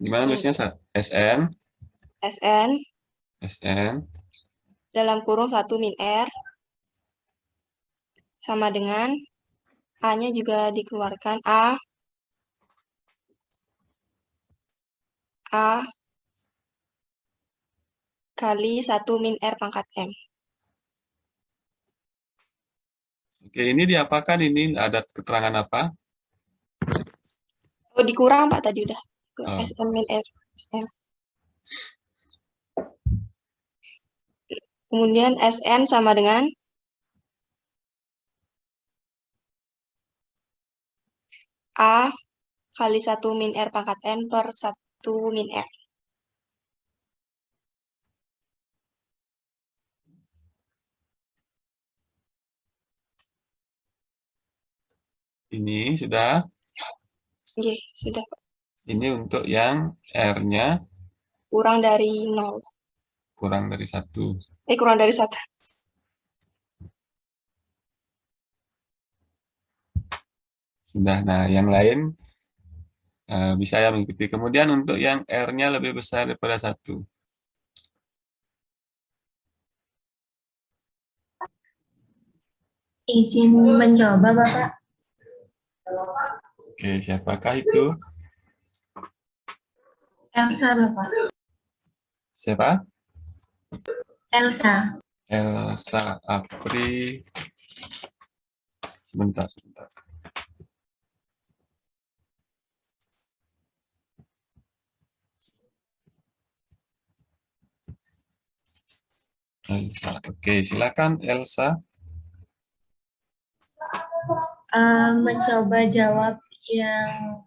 Gimana nulisnya? SN. SN SN. dalam kurung 1 min R sama dengan A-nya juga dikeluarkan. A kali 1 min R pangkat N. Oke, ini diapakan ini? Ada keterangan apa? Oh, dikurang, Pak, tadi udah. Oh. SN min R. SN. Kemudian SN sama dengan A kali 1 min R pangkat N per 1 min R. Ini sudah? Oke, sudah, Pak. Ini untuk yang R-nya Kurang dari 0. kurang dari 1. Kurang dari 1. Sudah. Nah, yang lain bisa ya mengikuti. Kemudian untuk yang R-nya lebih besar daripada 1. Izin mencoba, Bapak. Oke, siapakah itu? Elsa, Bapak. Siapa? Elsa. Elsa Apri. Sebentar. Elsa. Oke, silakan Elsa. Mencoba jawab yang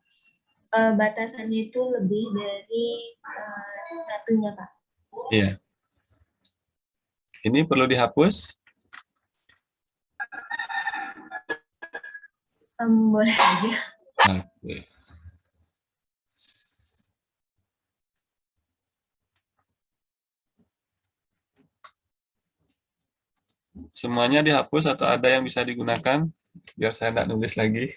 batasannya itu lebih dari satunya, Pak. Iya. Ini perlu dihapus? Boleh aja. Oke. Semuanya dihapus atau ada yang bisa digunakan? Biar saya tidak nulis lagi.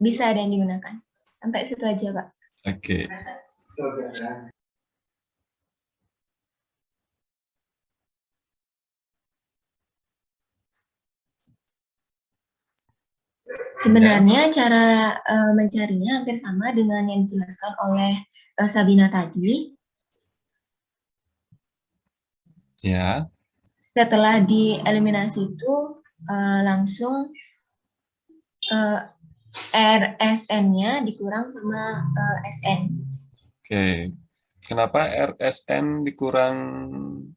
Bisa ada yang digunakan. Sampai situ aja, Pak. Oke. Sebenarnya cara mencarinya hampir sama dengan yang dijelaskan oleh Sabina tadi. Ya. Setelah dieliminasi itu langsung RSN-nya dikurang sama SN. Oke. Kenapa RSN dikurang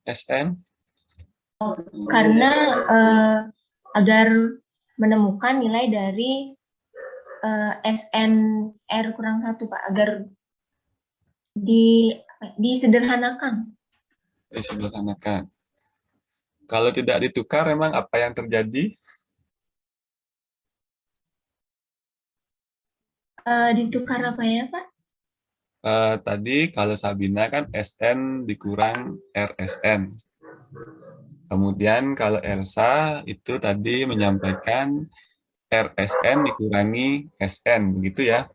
SN? Karena agar menemukan nilai dari SNR kurang 1, Pak, agar disederhanakan. Disederhanakan. Kalau tidak ditukar, memang apa yang terjadi? Ditukar apa ya, Pak? Tadi kalau Sabina kan SN dikurang RSN. Kemudian kalau Elsa itu tadi menyampaikan RSN dikurangi SN, begitu ya?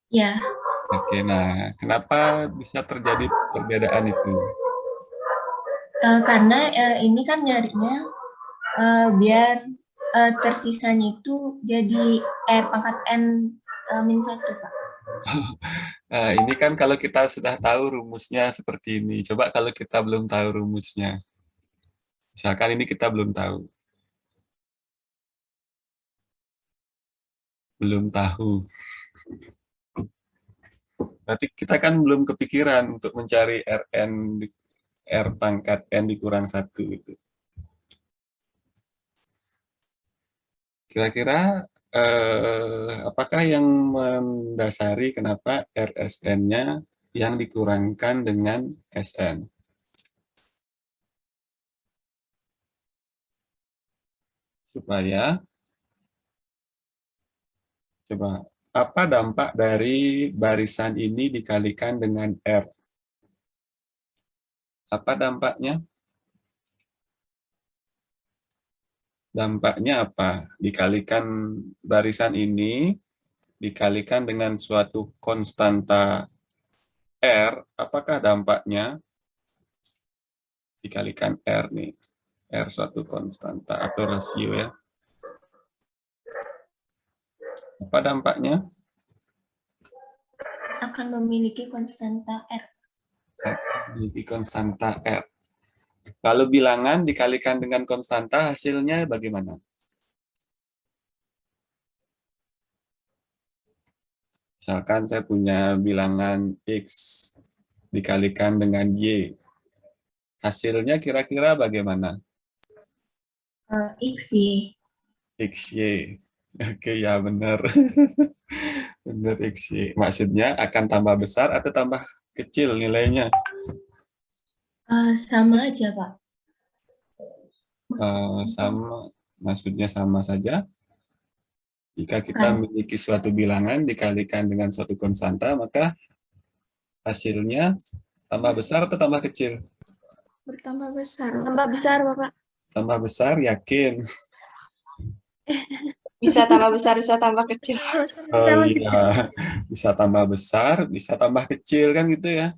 Ya. Oke, nah kenapa bisa terjadi perbedaan itu? Karena ini kan nyarinya biar tersisanya itu jadi R pangkat N min 1, Pak. Nah, ini kan kalau kita sudah tahu rumusnya seperti ini. Coba kalau kita belum tahu rumusnya. Misalkan ini kita belum tahu. Belum tahu. Berarti kita kan belum kepikiran untuk mencari R pangkat N dikurang 1 gitu. Kira-kira apakah yang mendasari kenapa RSN-nya yang dikurangkan dengan SN? Supaya, coba, apa dampak dari barisan ini dikalikan dengan R? Apa dampaknya? Dampaknya apa? Dikalikan barisan ini, dikalikan dengan suatu konstanta R, apakah dampaknya? Dikalikan R nih. R suatu konstanta atau rasio ya. Apa dampaknya? Akan memiliki konstanta R. Memiliki konstanta R. Kalau bilangan dikalikan dengan konstanta, hasilnya bagaimana? Misalkan saya punya bilangan X dikalikan dengan Y. Hasilnya kira-kira bagaimana? XY. XY. Oke, ya benar. Benar XY. Maksudnya akan tambah besar atau tambah kecil nilainya? Sama aja, Pak. Sama, maksudnya sama saja. Jika kita memiliki suatu bilangan dikalikan dengan suatu konstanta, maka hasilnya tambah besar atau tambah kecil? Bertambah besar. Tambah besar, Bapak. Tambah besar, yakin? Bisa tambah besar, bisa tambah kecil. Oh iya, bisa tambah besar, bisa tambah kecil kan gitu ya.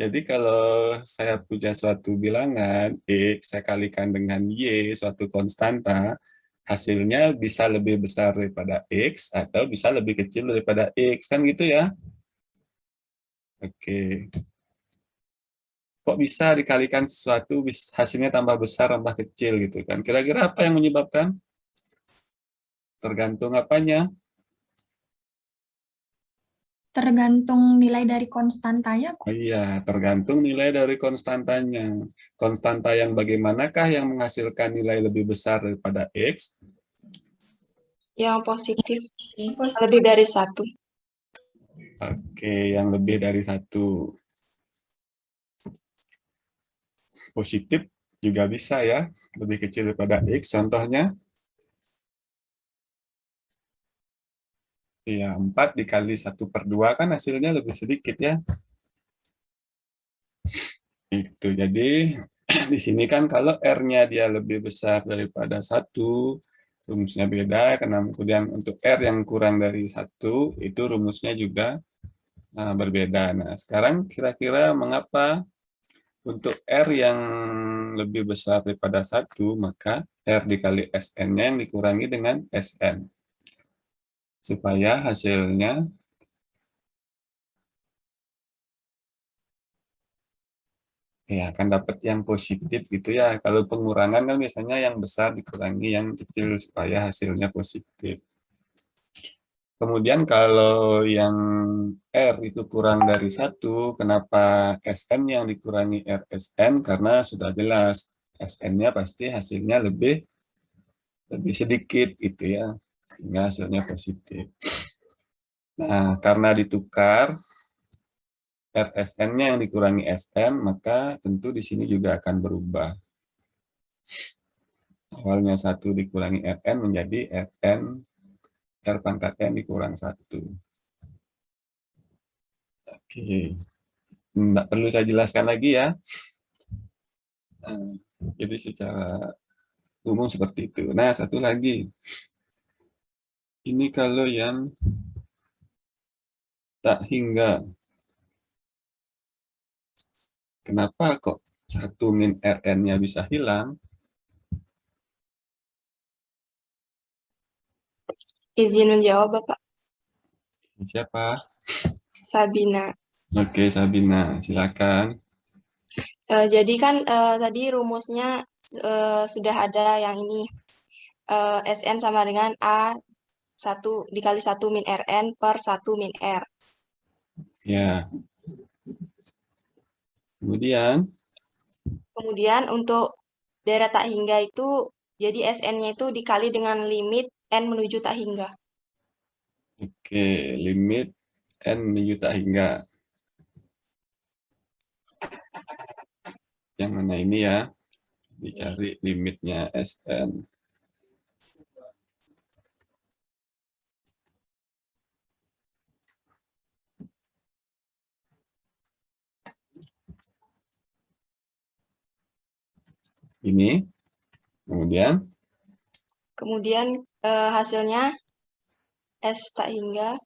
Jadi kalau saya punya suatu bilangan X, saya kalikan dengan Y, suatu konstanta, hasilnya bisa lebih besar daripada X atau bisa lebih kecil daripada X, kan gitu ya. Oke. Kok bisa dikalikan sesuatu, hasilnya tambah besar, tambah kecil gitu kan. Kira-kira apa yang menyebabkan? Tergantung apanya? Tergantung nilai dari konstantanya, Pak. Oh iya, tergantung nilai dari konstantanya. Konstanta yang bagaimanakah yang menghasilkan nilai lebih besar daripada X? Yang positif. Lebih dari 1. Oke, yang lebih dari 1. Positif juga bisa ya, lebih kecil daripada X. Contohnya, ya 4 dikali 1/2 kan hasilnya lebih sedikit ya. Itu jadi di sini kan kalau R-nya dia lebih besar daripada 1, rumusnya beda, karena kemudian untuk R yang kurang dari 1, itu rumusnya juga berbeda. Nah, sekarang kira-kira mengapa untuk R yang lebih besar daripada 1, maka R dikali SN-nya yang dikurangi dengan SN. Supaya hasilnya ya akan dapat yang positif gitu ya. Kalau pengurangan kan biasanya yang besar dikurangi yang kecil supaya hasilnya positif. Kemudian kalau yang R itu kurang dari 1, kenapa SN yang dikurangi RSN? Karena sudah jelas SN-nya pasti hasilnya lebih sedikit gitu ya, sehingga hasilnya positif. Nah, karena ditukar RSN-nya yang dikurangi SN, maka tentu di sini juga akan berubah. Awalnya 1 dikurangi RN menjadi RN, R pangkat N dikurang 1. Oke, tidak perlu saya jelaskan lagi ya. Jadi secara umum seperti itu. Nah, satu lagi. Ini kalau yang tak hingga. Kenapa kok 1 min Rn-nya bisa hilang? Izin menjawab, Bapak. Siapa? Sabina. Oke, Sabina, silakan. Jadi kan tadi rumusnya sudah ada yang ini. SN sama dengan A 1 dikali 1 min Rn per 1 min R. Ya. Kemudian untuk daerah tak hingga itu, jadi SN-nya itu dikali dengan limit N menuju tak hingga. Oke, limit N menuju tak hingga. Yang mana ini ya? Dicari limitnya SN. Ini. Kemudian Hasilnya S tak hingga.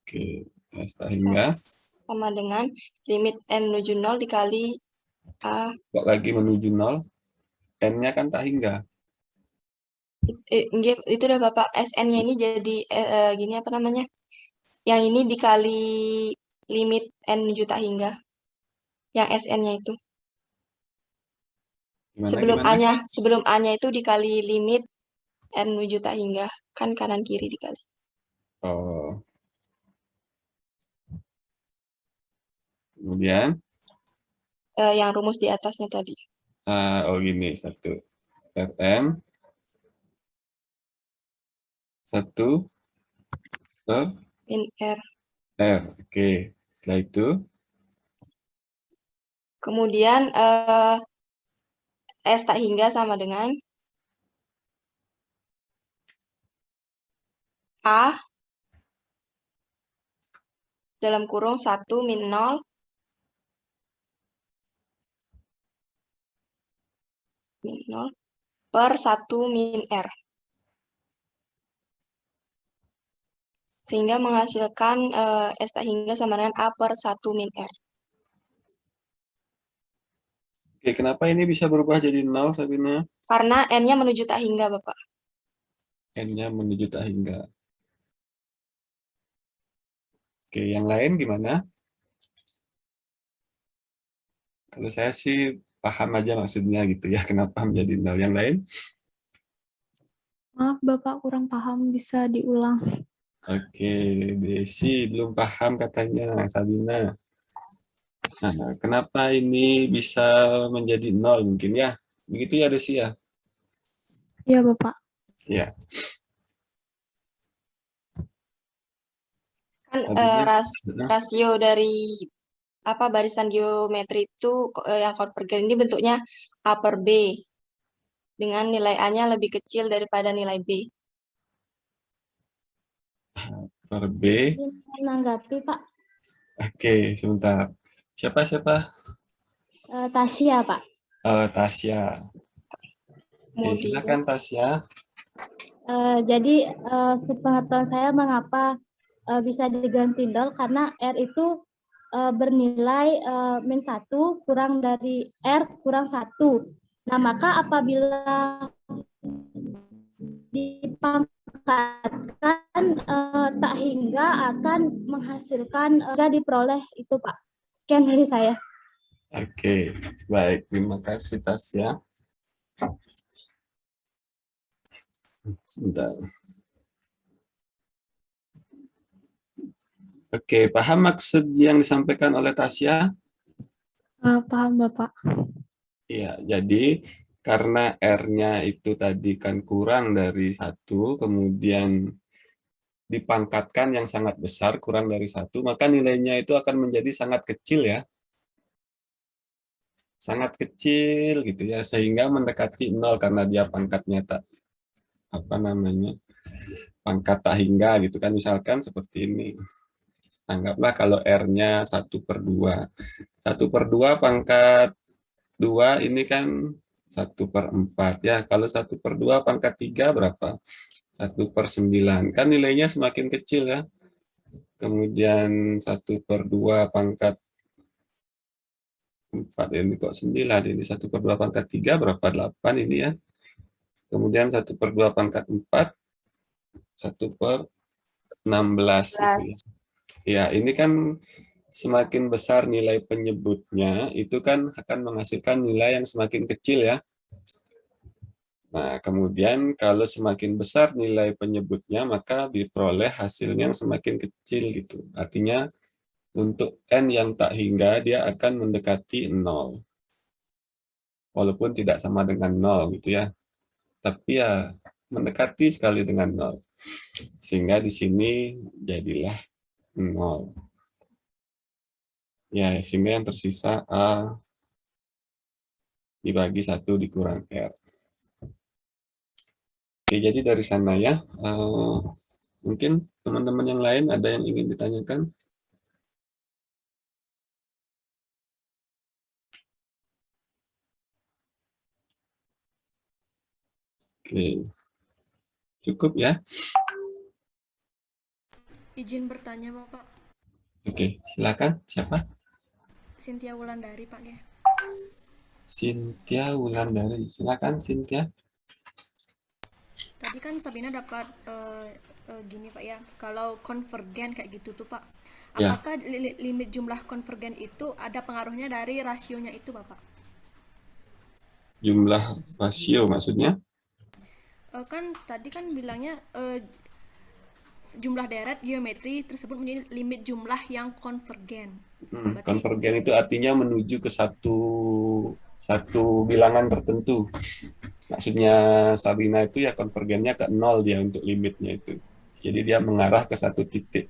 Oke, S tak hingga. Sama dengan limit N menuju 0 dikali A. Kok lagi menuju 0? N-nya kan tak hingga. Itu udah Bapak, SN-nya ini jadi gini apa namanya? Yang ini dikali limit N menuju tak hingga. Yang SN-nya itu. Sebelum A-nya itu dikali limit N menuju tak hingga. Kan kanan kiri dikali. Oh. Kemudian? Yang rumus di atasnya tadi. Oh gini, 1 Rm 1 per min R. R. Oke, setelah itu kemudian S tak hingga sama dengan A dalam kurung 1 min 0 per 1 min R. Sehingga menghasilkan S tak hingga sama dengan A per 1 min R. Oke, kenapa ini bisa berubah jadi 0, Sabina? Karena N-nya menuju tak hingga, Bapak. N-nya menuju tak hingga. Oke, yang lain gimana? Kalau saya sih paham aja maksudnya gitu ya, kenapa menjadi 0. Yang lain? Maaf, Bapak kurang paham, bisa diulang. Oke, Desi belum paham katanya, Sabina. Nah, kenapa ini bisa menjadi 0 mungkin ya? Begitu ya, Desi ya? Iya, Bapak. Ya. Kan rasio dari barisan geometri itu yang konvergen ini bentuknya A per B. Dengan nilai A-nya lebih kecil daripada nilai B. A per B. Menanggapi, Pak. Oke, sebentar. Siapa? Tasya, Pak. Tasya. Oke, silakan Tasya. Jadi sepengetahuan saya mengapa bisa diganti 0 karena R itu bernilai min 1 kurang dari R kurang 1. Nah, maka apabila dipangkatkan tak hingga akan menghasilkan diperoleh itu, Pak. Sekian dari saya. Oke, baik. Terima kasih, Tasya. Sebentar. Oke, paham maksud yang disampaikan oleh Tasya? Paham, Bapak. Iya, jadi karena R-nya itu tadi kan kurang dari 1, kemudian dipangkatkan yang sangat besar, kurang dari 1, maka nilainya itu akan menjadi sangat kecil ya. Sangat kecil gitu ya, sehingga mendekati 0 karena dia pangkatnya pangkat tak hingga gitu kan, misalkan seperti ini. Anggaplah kalau R-nya 1/2. 1/2 pangkat 2 ini kan 1/4 ya. Kalau 1/2 pangkat 3 berapa? 1/9. Kan nilainya semakin kecil ya. Kemudian 1/2 pangkat 4 ini kok 9, ini 1/2 pangkat 3 berapa? 8 ini ya. Kemudian 1/2 pangkat 4 1/16 gitu ya. Ya, ini kan semakin besar nilai penyebutnya, itu kan akan menghasilkan nilai yang semakin kecil ya. Nah, kemudian kalau semakin besar nilai penyebutnya, maka diperoleh hasilnya yang semakin kecil gitu. Artinya untuk N yang tak hingga, dia akan mendekati 0. Walaupun tidak sama dengan 0 gitu ya. Tapi ya mendekati sekali dengan 0. Sehingga di sini jadilah 0. Ya, sehingga yang tersisa A dibagi 1 dikurang R. Oke, jadi dari sana ya. Mungkin teman-teman yang lain ada yang ingin ditanyakan? Oke. Cukup ya? Izin bertanya, Bapak. Oke, silakan. Siapa? Cynthia Wulandari, Pak ya. Cynthia Wulandari. Silakan, Cynthia. Tadi kan Sabina dapat gini Pak ya, kalau konvergen kayak gitu tuh Pak, Ya. apakah limit jumlah konvergen itu ada pengaruhnya dari rasionya itu Bapak? Jumlah rasio maksudnya? Kan tadi kan bilangnya jumlah deret geometri tersebut menjadi limit jumlah yang konvergen. Berarti, Konvergen itu artinya menuju ke satu bilangan tertentu. Maksudnya Sabina itu ya konvergennya ke 0 dia untuk limitnya itu. Jadi dia mengarah ke satu titik.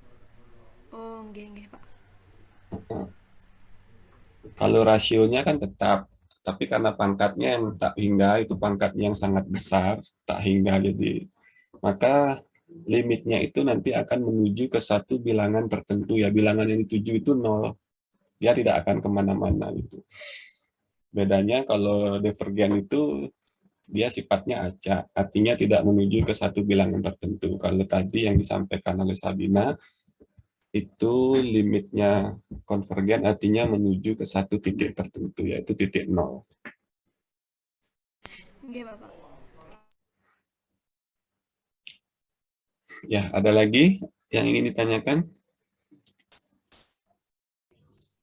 oh nggih Pak. Kalau rasionya kan tetap, tapi karena pangkatnya yang tak hingga itu pangkatnya yang sangat besar, tak hingga jadi, maka limitnya itu nanti akan menuju ke satu bilangan tertentu ya. Bilangan yang dituju itu 0. Dia tidak akan kemana-mana gitu. Bedanya kalau divergen itu dia sifatnya acak, artinya tidak menuju ke satu bilangan tertentu. Kalau tadi yang disampaikan oleh Sabina, itu limitnya konvergen artinya menuju ke satu titik tertentu, yaitu titik 0. Nggih Bapak. Ya, ada lagi yang ingin ditanyakan?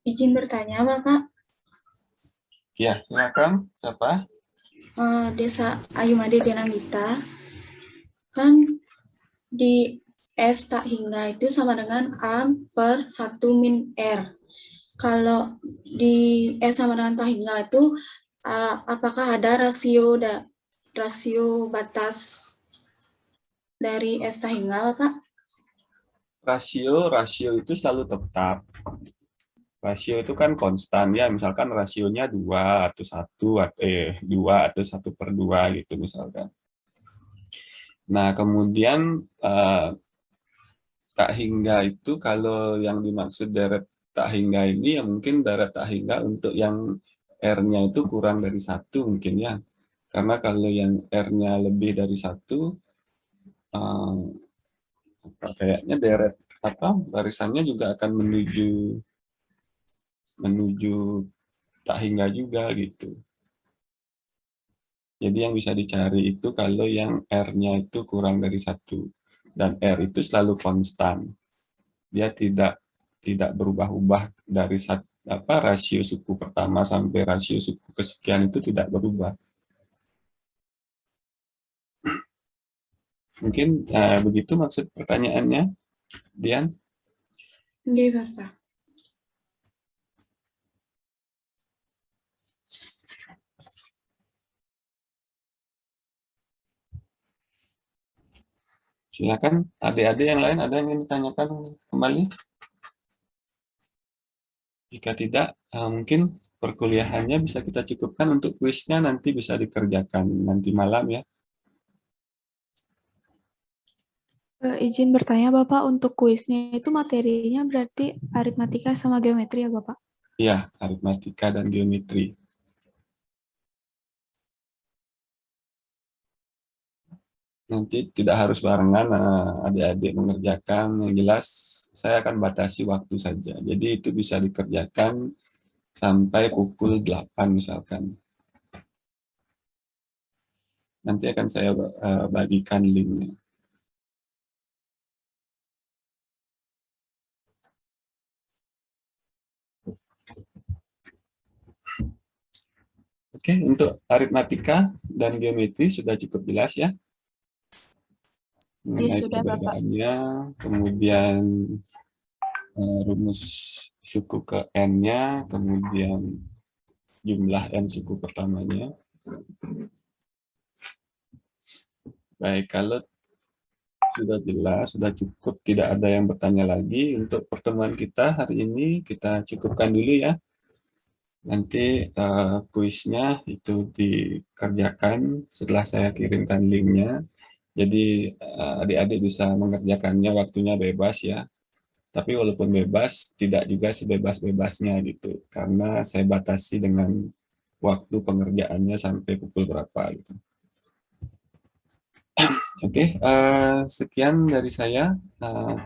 Izin bertanya, Bapak. Ya, silakan. Siapa? Desa Ayumade Denanggita. Kan di S tak hingga itu sama dengan A per 1 min R. Kalau di S sama dengan tak hingga itu, apakah ada rasio batas dari S tak hingga, Bapak? Rasio itu selalu tetap. Rasio itu kan konstan ya, misalkan rasionya 2 atau 2 atau 1/2 gitu misalkan. Nah, kemudian tak hingga itu kalau yang dimaksud deret tak hingga ini ya mungkin deret tak hingga untuk yang R-nya itu kurang dari 1 mungkin ya. Karena kalau yang R-nya lebih dari 1, kayaknya deret barisannya juga akan menuju tak hingga juga gitu. Jadi yang bisa dicari itu kalau yang R-nya itu kurang dari 1. Dan R itu selalu konstan. Dia tidak berubah-ubah dari rasio suku pertama sampai rasio suku kesekian itu tidak berubah. Mungkin begitu maksud pertanyaannya, Dian? Nggih, Bapak. Silakan adik-adik yang lain ada yang ingin ditanyakan kembali? Jika tidak, mungkin perkuliahannya bisa kita cukupkan, untuk kuisnya nanti bisa dikerjakan nanti malam ya. Izin bertanya Bapak, untuk kuisnya itu materinya berarti aritmatika sama geometri ya Bapak? Iya, aritmatika dan geometri. Nanti tidak harus barengan adik-adik mengerjakan, yang jelas saya akan batasi waktu saja. Jadi itu bisa dikerjakan sampai pukul 8 misalkan. Nanti akan saya bagikan linknya. Oke, untuk aritmatika dan geometri sudah cukup jelas ya. Mengenai sudah, Bapak. perbedaannya, kemudian rumus suku ke N-nya, kemudian jumlah N suku pertamanya. Baik, kalau sudah jelas, sudah cukup, tidak ada yang bertanya lagi. Untuk pertemuan kita hari ini, kita cukupkan dulu ya. Nanti kuisnya itu dikerjakan setelah saya kirimkan linknya. Jadi adik-adik bisa mengerjakannya, waktunya bebas ya. Tapi walaupun bebas, tidak juga sebebas-bebasnya gitu. Karena saya batasi dengan waktu pengerjaannya sampai pukul berapa gitu. Oke, sekian dari saya.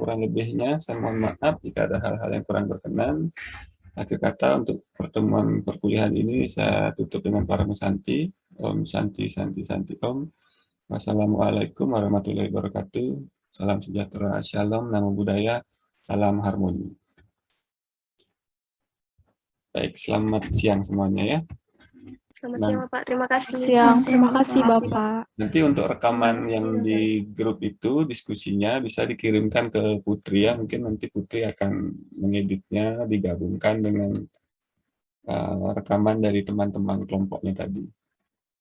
Kurang lebihnya saya mohon maaf jika ada hal-hal yang kurang berkenan. Akhir kata untuk pertemuan perkuliahan ini saya tutup dengan para musanti. Om Santi Santi Santi Om. Wassalamualaikum warahmatullahi wabarakatuh. Salam sejahtera, shalom, namo buddhaya, salam harmoni. Baik, selamat siang semuanya ya. Selamat siang Bapak, terima kasih. Terima kasih Bapak. Nanti untuk rekaman yang di grup itu, diskusinya bisa dikirimkan ke Putri ya. Mungkin nanti Putri akan mengeditnya, digabungkan dengan rekaman dari teman-teman kelompoknya tadi.